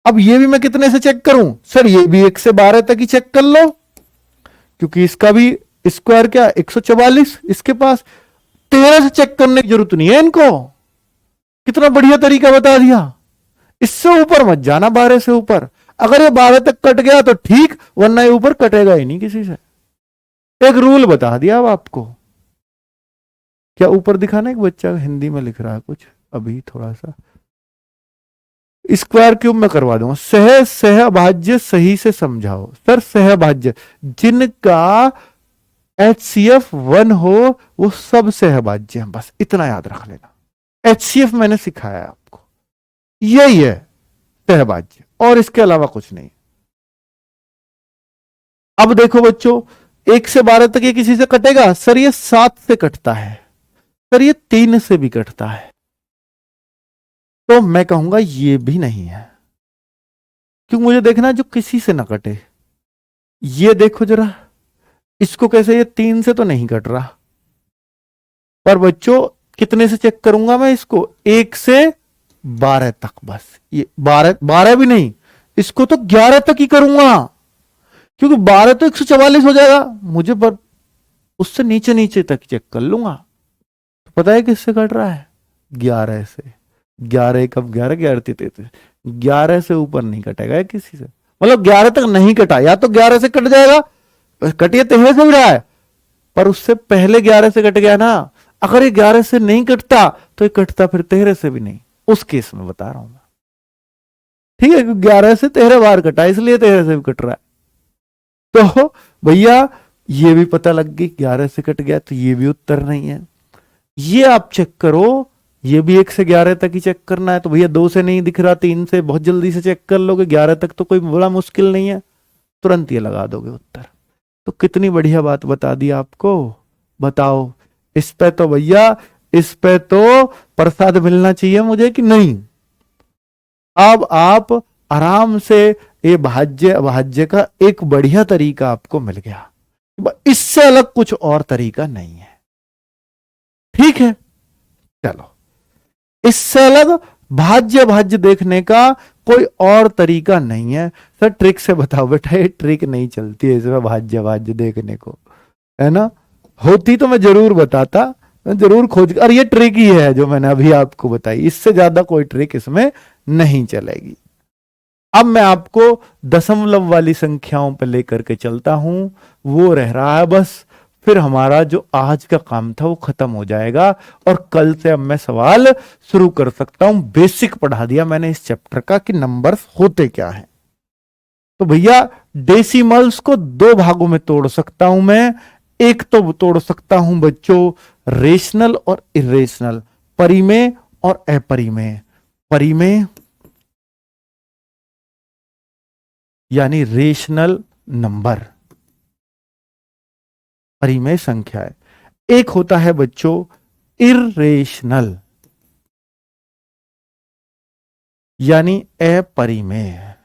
अब ये भी मैं कितने से चेक करूं? सर ये भी 1 से 12 तक ही चेक कर लो, क्योंकि इसका भी स्क्वायर क्या 144 इसके पास, 13 से चेक करने की जरूरत नहीं है इनको। कितना बढ़िया तरीका बता दिया। इससे ऊपर मत जाना, 12 से ऊपर। अगर ये 12 तक कट गया तो ठीक, वरना ये ऊपर कटेगा ही नहीं किसी से। एक रूल बता दिया अब आपको। क्या ऊपर दिखाना, एक बच्चा हिंदी में लिख रहा है कुछ अभी, थोड़ा सा स्क्वायर क्यूब में करवा दूंगा। सहभाज्य सही से समझाओ सर। सहभाज्य जिनका HCF 1 हो वो सब सहभाज्य हैं, बस इतना याद रख लेना। HCF मैंने सिखाया है आपको, यही है सहभाज्य, और इसके अलावा कुछ नहीं। अब देखो बच्चों, 1 से 12 तक ये किसी से कटेगा? सर ये 7 से कटता है, सर ये 3 से भी कटता है। तो मैं कहूंगा ये भी नहीं है, क्योंकि मुझे देखना है जो किसी से ना कटे। ये देखो जरा, इसको कैसे, ये 3 से तो नहीं कट रहा। पर बच्चों कितने से चेक करूंगा मैं इसको? 1 से 12 तक, बस। ये 12 भी नहीं, इसको तो 11 तक ही करूंगा, क्योंकि 12 तो 144 हो जाएगा मुझे, पर उससे नीचे नीचे तक चेक कर लूंगा। तो पता है किससे कट रहा है? 11 से। 11 कब 11, 11 33, 11 से ऊपर नहीं कटेगा किसी से। मतलब 11 तक नहीं कटा, या तो 11 से कट जाएगा, कटिए 13 से भी रहा है, पर उससे पहले 11 से कट गया ना। अगर ये 11 से नहीं कटता तो ये कटता फिर 13 से भी नहीं, उस केस में बता रहा हूं मैं। ठीक है, 11 से 13 बार कटा, इसलिए 13 से भी कट रहा है। तो भैया ये भी पता लग गई, 11 से कट गया, तो ये भी उत्तर नहीं है। ये आप चेक करो, ये भी 1 से 11 तक ही चेक करना है। तो भैया 2 से नहीं दिख रहा, 3 से बहुत जल्दी से चेक कर लोगे, 11 तक तो कोई बड़ा मुश्किल नहीं है, तुरंत ये लगा दोगे उत्तर। तो कितनी बढ़िया बात बता दी आपको। बताओ, इस पे तो भैया, इस पे तो प्रसाद मिलना चाहिए मुझे कि नहीं। अब आप आराम से ये भाज्य अभाज्य का एक बढ़िया तरीका आपको मिल गया, इससे अलग कुछ और तरीका नहीं है। ठीक है, चलो, इससे अलग भाज्य भाज्य देखने का कोई और तरीका नहीं है। सर ट्रिक से बताओ बेटा, ये ट्रिक नहीं चलती है इसमें भाज्य भाज्य देखने को, है ना। होती तो मैं जरूर बताता, मैं जरूर खोज, और ये ट्रिक ही है जो मैंने अभी आपको बताई, इससे ज्यादा कोई ट्रिक इसमें नहीं चलेगी। अब मैं आपको दशमलव वाली संख्याओं पर लेकर के चलता हूं, वो रह रहा है बस। फिर हमारा जो आज का काम था वो खत्म हो जाएगा, और कल से अब मैं सवाल शुरू कर सकता हूं। बेसिक पढ़ा दिया मैंने इस चैप्टर का कि नंबर्स होते क्या हैं। तो भैया डेसिमल्स को 2 भागों में तोड़ सकता हूं मैं। एक तो तोड़ सकता हूं बच्चों रेशनल और इरेशनल, परिमेय और अपरिमेय। परिमेय यानी रेशनल नंबर, परिमेय संख्या है। एक होता है बच्चों इरेशनल यानी अपरिमेय।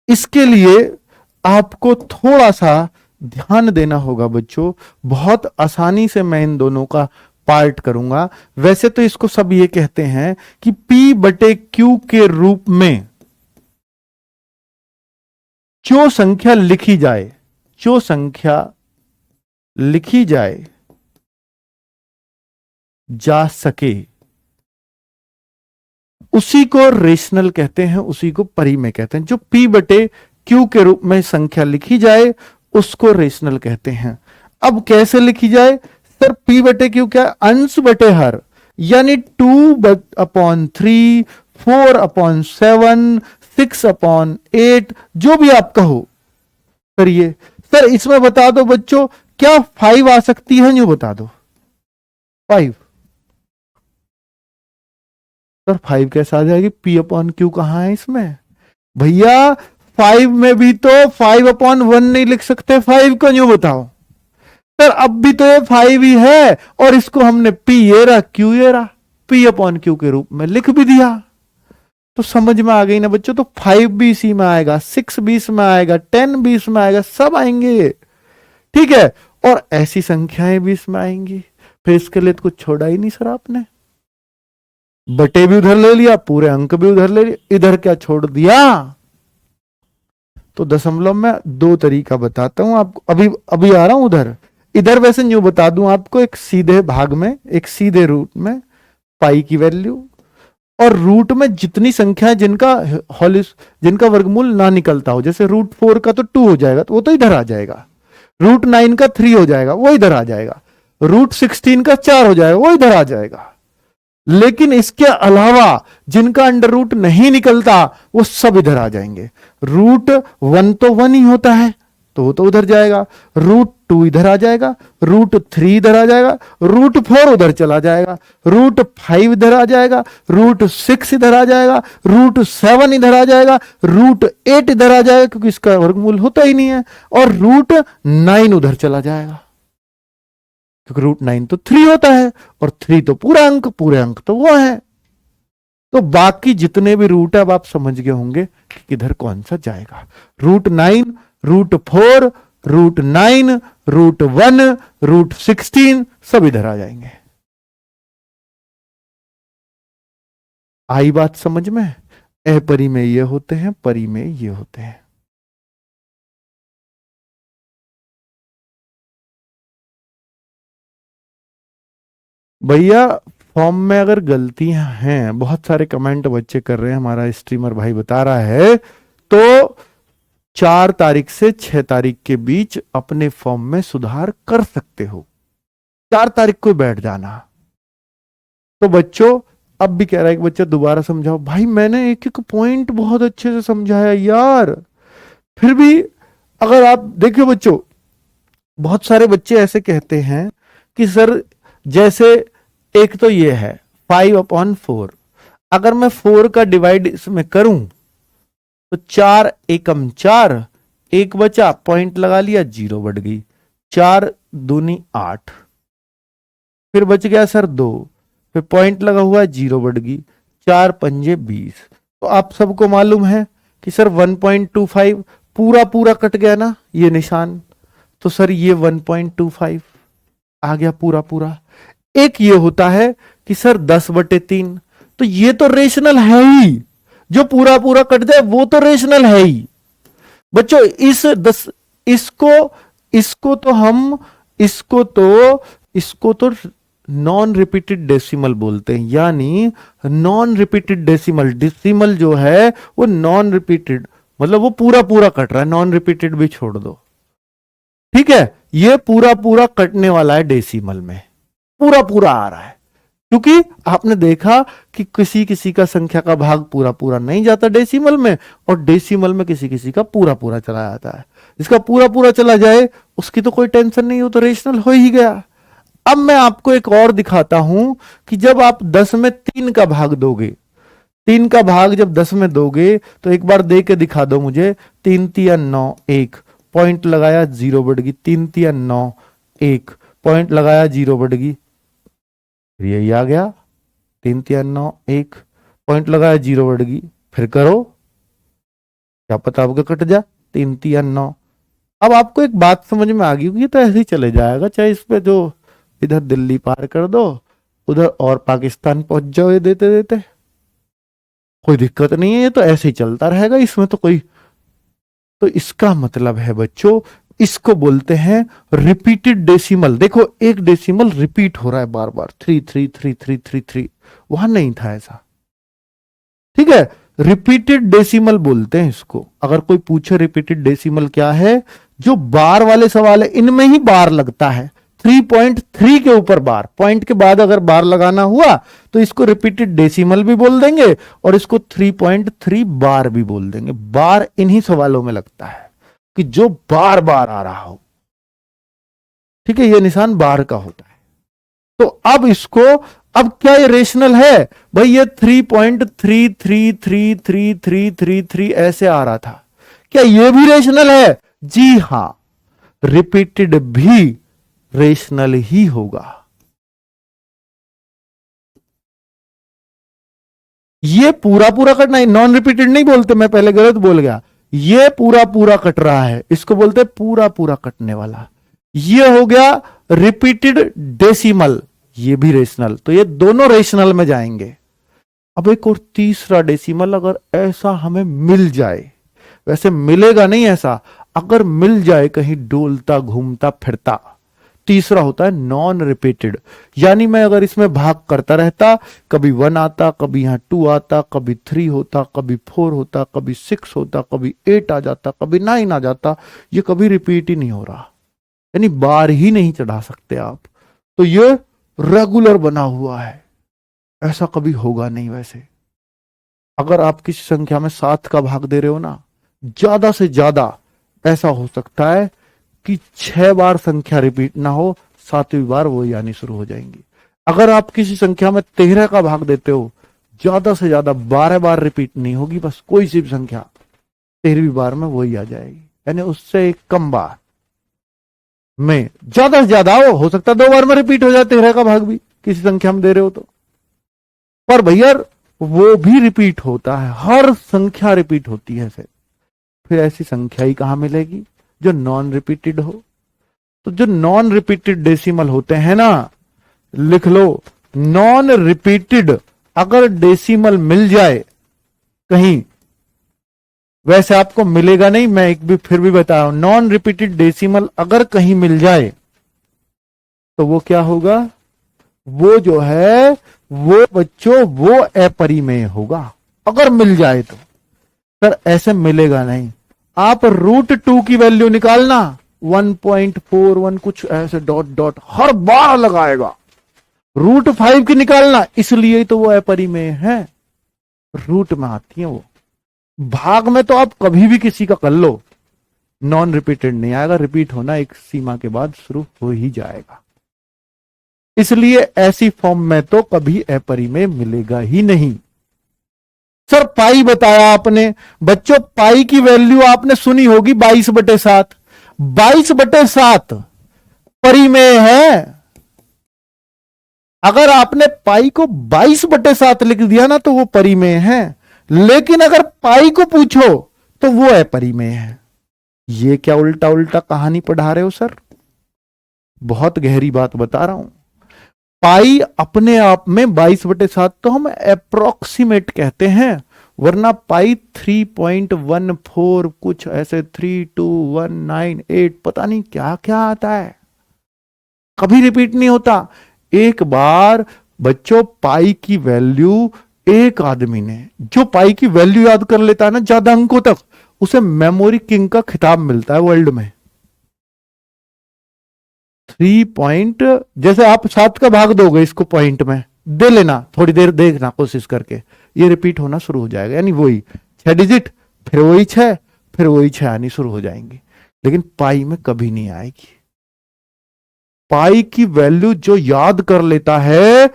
इसके लिए आपको थोड़ा सा ध्यान देना होगा बच्चों। बहुत आसानी से मैं इन दोनों का पार्ट करूंगा। वैसे तो इसको सब ये कहते हैं कि P/Q के रूप में जो संख्या लिखी जाए, जो संख्या लिखी जाए जा सके, उसी को रेशनल कहते हैं, उसी को परिमेय कहते हैं। जो P/Q के रूप में संख्या लिखी जाए उसको रेशनल कहते हैं। अब कैसे लिखी जाए? सर P/Q क्या? अंश बटे हर, यानी 2/3, 4/7, 6/8, जो भी आप कहो करिए। सर इसमें बता दो बच्चों, क्या 5 आ सकती है? यूं बता दो 5। सर 5 कैसे आ जाएगी? P/Q कहां है इसमें? भैया 5 में भी तो 5/1 नहीं लिख सकते, 5 को यूं बताओ। सर अब भी तो ये 5 ही है, और इसको हमने P ये रहा Q ये रहा, P/Q के रूप में लिख भी दिया। तो समझ में आ गई ना बच्चों। तो 5 भी इसी में आएगा, 6 भी इसमें आएगा, 10 भी इसमें आएगा, सब आएंगे। ठीक है, और ऐसी संख्याएं भी इसमें आएंगी। फिर इसके लिए तो कुछ छोड़ा ही नहीं सर आपने। बटे भी उधर ले लिया, पूरे अंक भी उधर ले लिया, इधर क्या छोड़ दिया? तो दशमलव में 2 तरीका बताता हूं आपको। अभी आ रहा हूं उधर। इधर वैसे यूं बता दूं आपको, एक सीधे भाग में, एक सीधे रूट में पाई की वैल्यू, और रूट में जितनी संख्या जिनका वर्गमूल ना निकलता हो, जैसे रूट 4 का तो 2 हो जाएगा, तो वो तो इधर आ जाएगा। रूट 9 का 3 हो जाएगा, वो इधर आ जाएगा। रूट 16 का 4 हो जाएगा, वो इधर आ जाएगा। लेकिन इसके अलावा जिनका अंडर रूट नहीं निकलता वो सब इधर आ जाएंगे। रूट 1 तो 1 ही होता है, तो वो तो उधर जाएगा। रूट 2 इधर आ जाएगा, रूट 3 इधर आ जाएगा, रूट 4 उधर चला जाएगा, रूट 5 इधर आ जाएगा, रूट 6 इधर आ जाएगा, रूट 7 इधर आ जाएगा, रूट 8 इधर आ जाएगा क्योंकि इसका वर्गमूल होता ही नहीं है, और रूट 9 उधर चला जाएगा क्योंकि रूट 9 तो 3 होता है, और 3 तो पूरा अंक, पूरे अंक तो वो है। तो बाकी जितने भी रूट है अब आप समझ गए होंगे कि किधर कौन सा जाएगा। Route 9, route 4, route 9, route 1, route 16 सब इधर आ जाएंगे। आई बात समझ में? अपरी में ये होते हैं, परी में ये होते हैं। भैया फॉर्म में अगर गलतियां हैं, बहुत सारे कमेंट बच्चे कर रहे हैं, हमारा स्ट्रीमर भाई बता रहा है, तो 4 तारीख से 6 तारीख के बीच अपने फॉर्म में सुधार कर सकते हो। 4 तारीख को बैठ जाना। तो बच्चों अब भी कह रहा है कि बच्चा दोबारा समझाओ। भाई मैंने एक एक पॉइंट बहुत अच्छे से समझाया यार, फिर भी अगर आप देखिए बच्चों, बहुत सारे बच्चे ऐसे कहते हैं कि सर जैसे एक तो ये है 5/4, अगर मैं 4 का डिवाइड इसमें करूं तो 4 एकम 4, एक बचा, पॉइंट लगा लिया, 0 बढ़ गई, 4 दूनी 8, फिर बच गया सर 2, फिर पॉइंट लगा हुआ है, 0 बढ़ गई, 4 पंजे 20। तो आप सबको मालूम है कि सर 1.25 पूरा पूरा कट गया ना ये निशान, तो सर ये 1.25 आ गया पूरा पूरा। एक ये होता है कि सर 10/3, तो ये तो रेशनल है ही, जो पूरा पूरा कट जाए वो तो रेशनल है ही। बच्चों इसको तो नॉन रिपीटेड डेसिमल बोलते हैं, यानी नॉन रिपीटेड डेसिमल, डेसिमल जो है वो नॉन रिपीटेड, मतलब वो पूरा पूरा कट रहा है, नॉन रिपीटेड भी छोड़ दो, ठीक है। ये पूरा पूरा कटने वाला है डेसिमल में, पूरा पूरा आ रहा है, क्योंकि आपने देखा कि किसी किसी का संख्या का भाग पूरा पूरा नहीं जाता डेसिमल में, और डेसिमल में किसी किसी का पूरा पूरा चला जाता है। जिसका पूरा पूरा चला जाए उसकी तो कोई टेंशन नहीं, हो तो रेशनल हो ही गया। अब मैं आपको एक और दिखाता हूं कि जब आप 10 में 3 का भाग दोगे, 3 का भाग जब 10 में दोगे तो एक बार दे के दिखा दो मुझे। 3 3 9 1, पॉइंट लगाया, 0 बढ़ गई, 3 3 9 1, पॉइंट लगाया, 0 बढ़ गई, फिर यही आ गया 3 3 9 1, पॉइंट लगाया, 0 बढ़ गई, फिर करो, क्या पता आपका कट जा 3 3 9। अब आपको एक बात समझ में आ गई होगी, तो ऐसे ही चले जाएगा, चाहे इस पे जो इधर दिल्ली पार कर दो, उधर और पाकिस्तान पहुंच जाओ, ये देते देते कोई दिक्कत नहीं है, ये तो ऐसे ही चलता रहेगा, इसमें तो कोई। तो इसका मतलब है बच्चों, इसको बोलते हैं रिपीटेड डेसिमल। देखो एक डेसिमल रिपीट हो रहा है बार बार, 3 3 3 3 3 3, वहां नहीं था ऐसा, ठीक है। रिपीटेड डेसिमल बोलते हैं इसको। अगर कोई पूछे रिपीटेड डेसिमल क्या है, जो बार वाले सवाल है इनमें ही बार लगता है, 3.3 के ऊपर बार, पॉइंट के बाद अगर बार लगाना हुआ तो इसको रिपीटेड डेसिमल भी बोल देंगे और इसको 3.3 बार भी बोल देंगे। बार इन्हीं सवालों में लगता है कि जो बार बार आ रहा हो, ठीक है, ये निशान बार का होता है। तो अब इसको, अब क्या ये रेशनल है भाई? ये 3.33333333 ऐसे आ रहा था, क्या ये भी रेशनल है? जी हां, रिपीटेड भी रेशनल ही होगा। ये पूरा पूरा कटना है, नॉन रिपीटेड नहीं बोलते, मैं पहले गलत बोल गया। ये पूरा पूरा कट रहा है, इसको बोलते हैं पूरा पूरा कटने वाला। ये हो गया रिपीटेड डेसिमल, ये भी रेशनल। तो ये दोनों रेशनल में जाएंगे। अब एक और तीसरा डेसिमल अगर ऐसा हमें मिल जाए, वैसे मिलेगा नहीं ऐसा, अगर मिल जाए कहीं डोलता घूमता फिरता, तीसरा होता है नॉन रिपीटेड, यानी मैं अगर इसमें भाग करता रहता, कभी 1 आता, कभी यहां 2 आता, कभी 3 होता, कभी 4 होता, कभी 6 होता, कभी 8 आ जाता, कभी 9 आ जाता, ये कभी रिपीट ही नहीं हो रहा, यानी बार ही नहीं चढ़ा सकते आप। तो ये रेगुलर बना हुआ है, ऐसा कभी होगा नहीं। वैसे अगर आप किसी संख्या में 7 का भाग दे रहे हो ना, ज्यादा से ज्यादा ऐसा हो सकता है कि 6 बार संख्या रिपीट ना हो, 7वीं बार वो आनी शुरू हो जाएंगी। अगर आप किसी संख्या में 13 का भाग देते हो, ज्यादा से ज्यादा 12 बार रिपीट नहीं होगी, बस कोई सी भी संख्या 13वीं बार में वही आ जाएगी, यानी उससे एक कम बार में, ज्यादा से ज्यादा हो सकता है 2 बार में रिपीट हो जाए 13 का भाग भी किसी संख्या में दे रहे हो तो। पर भैया वो भी रिपीट होता है, हर संख्या रिपीट होती है। फिर ऐसी संख्या ही कहां मिलेगी जो नॉन रिपीटेड हो? तो जो नॉन रिपीटेड डेसिमल होते हैं ना, लिख लो, नॉन रिपीटेड अगर डेसिमल मिल जाए कहीं, वैसे आपको मिलेगा नहीं, मैं एक भी फिर भी बता रहा हूं, नॉन रिपीटेड डेसिमल अगर कहीं मिल जाए तो वो क्या होगा? वो जो है वो बच्चों वो अपरिमेय होगा, अगर मिल जाए तो। सर ऐसे मिलेगा नहीं, आप √2 की वैल्यू निकालना, 1.41 कुछ ऐसे डॉट डॉट हर बार लगाएगा। √5 की निकालना, इसलिए तो वो अपरिमेय है, रूट में आती है वो। भाग में तो आप कभी भी किसी का कर लो, नॉन रिपीटेड नहीं आएगा, रिपीट होना एक सीमा के बाद शुरू हो ही जाएगा। इसलिए ऐसी फॉर्म में तो कभी अपरिमेय मिलेगा ही नहीं। सर पाई बताया आपने, बच्चों पाई की वैल्यू आपने सुनी होगी 22/7। 22/7 परिमेय है। अगर आपने पाई को 22/7 लिख दिया ना तो वो परिमेय है, लेकिन अगर पाई को पूछो तो वो अपरिमेय है। ये क्या उल्टा उल्टा कहानी पढ़ा रहे हो सर? बहुत गहरी बात बता रहा हूं। पाई अपने आप में 22/7 तो हम अप्रोक्सीमेट कहते हैं, वरना पाई 3.14 कुछ ऐसे 32198 पता नहीं क्या क्या आता है, कभी रिपीट नहीं होता। एक बार बच्चों पाई की वैल्यू, एक आदमी ने जो पाई की वैल्यू याद कर लेता है ना ज्यादा अंकों तक, उसे मेमोरी किंग का खिताब मिलता है वर्ल्ड में। 3 जैसे आप 7 का भाग दोगे इसको पॉइंट में दे लेना, थोड़ी देर देखना कोशिश करके, ये रिपीट होना शुरू हो जाएगा, यानी वही 6 डिजिट, फिर वही 6, फिर वही 6 आनी शुरू हो जाएंगी। लेकिन पाई में कभी नहीं आएगी। पाई की वैल्यू जो याद कर लेता है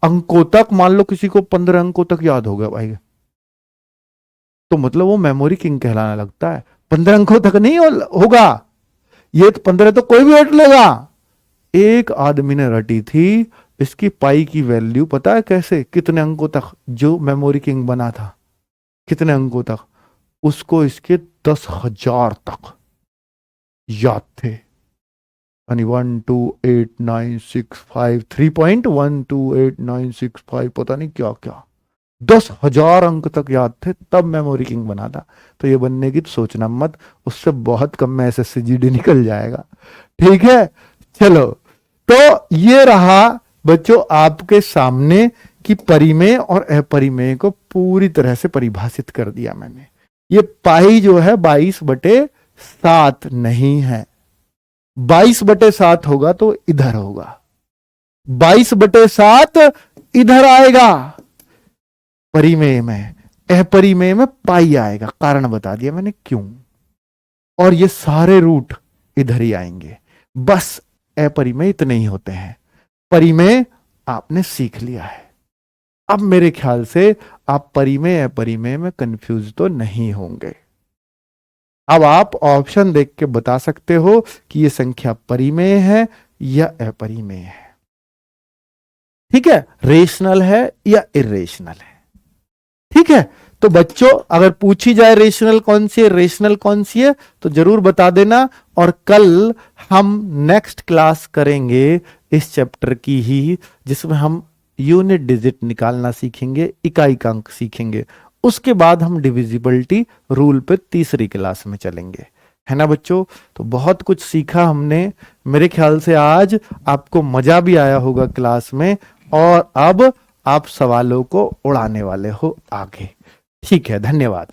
अंकों तक, मान लो किसी को 15 अंकों तक याद हो गया भाई, तो मतलब वो मेमोरी किंग कहलाने लगता है। 15 अंकों तक नहीं होगा, ये तो 15 तो कोई भी रट लेगा। एक आदमी ने रटी थी, इसकी पाई की वैल्यू पता है कैसे, कितने अंकों तक, जो मेमोरी किंग बना था कितने अंकों तक, उसको इसके 10,000 तक याद थे, यानी 1289653 3.128965 पता नहीं क्या क्या 10,000 अंक तक याद थे, तब मेमोरी किंग बना था। तो ये बनने की तो सोचना मत, उससे बहुत कम में SSCGD निकल जाएगा। ठीक है, चलो, तो ये रहा बच्चों आपके सामने कि परिमेय और अपरिमेय को पूरी तरह से परिभाषित कर दिया मैंने। ये पाई जो है 22/7 नहीं है, 22/7 होगा तो इधर होगा, 22/7 इधर आएगा परिमेय में, अपरिमेय में पाई आएगा। कारण बता दिया मैंने क्यों, और ये सारे रूट इधर ही आएंगे। बस अपरिमेय इतने ही होते हैं, परिमेय आपने सीख लिया है। अब मेरे ख्याल से आप परिमेय अपरिमेय में कंफ्यूज तो नहीं होंगे। अब आप ऑप्शन देख के बता सकते हो कि ये संख्या परिमेय है या अपरिमेय है। ठीक है, रेशनल है या इरेशनल है। ठीक है, तो बच्चों अगर पूछी जाए रेशनल कौन सी है, रेशनल कौन सी है, तो जरूर बता देना। और कल हम नेक्स्ट क्लास करेंगे इस चैप्टर की ही, जिसमें हम यूनिट डिजिट निकालना सीखेंगे, इकाई का अंक सीखेंगे। उसके बाद हम डिविजिबिलिटी रूल पे तीसरी क्लास में चलेंगे। है ना बच्चों। तो बहुत कुछ सीखा हमने, मेरे ख्याल से आज आपको मजा भी आया होगा क्लास में, और अब आप सवालों को उड़ाने वाले हो आगे। ठीक है, धन्यवाद।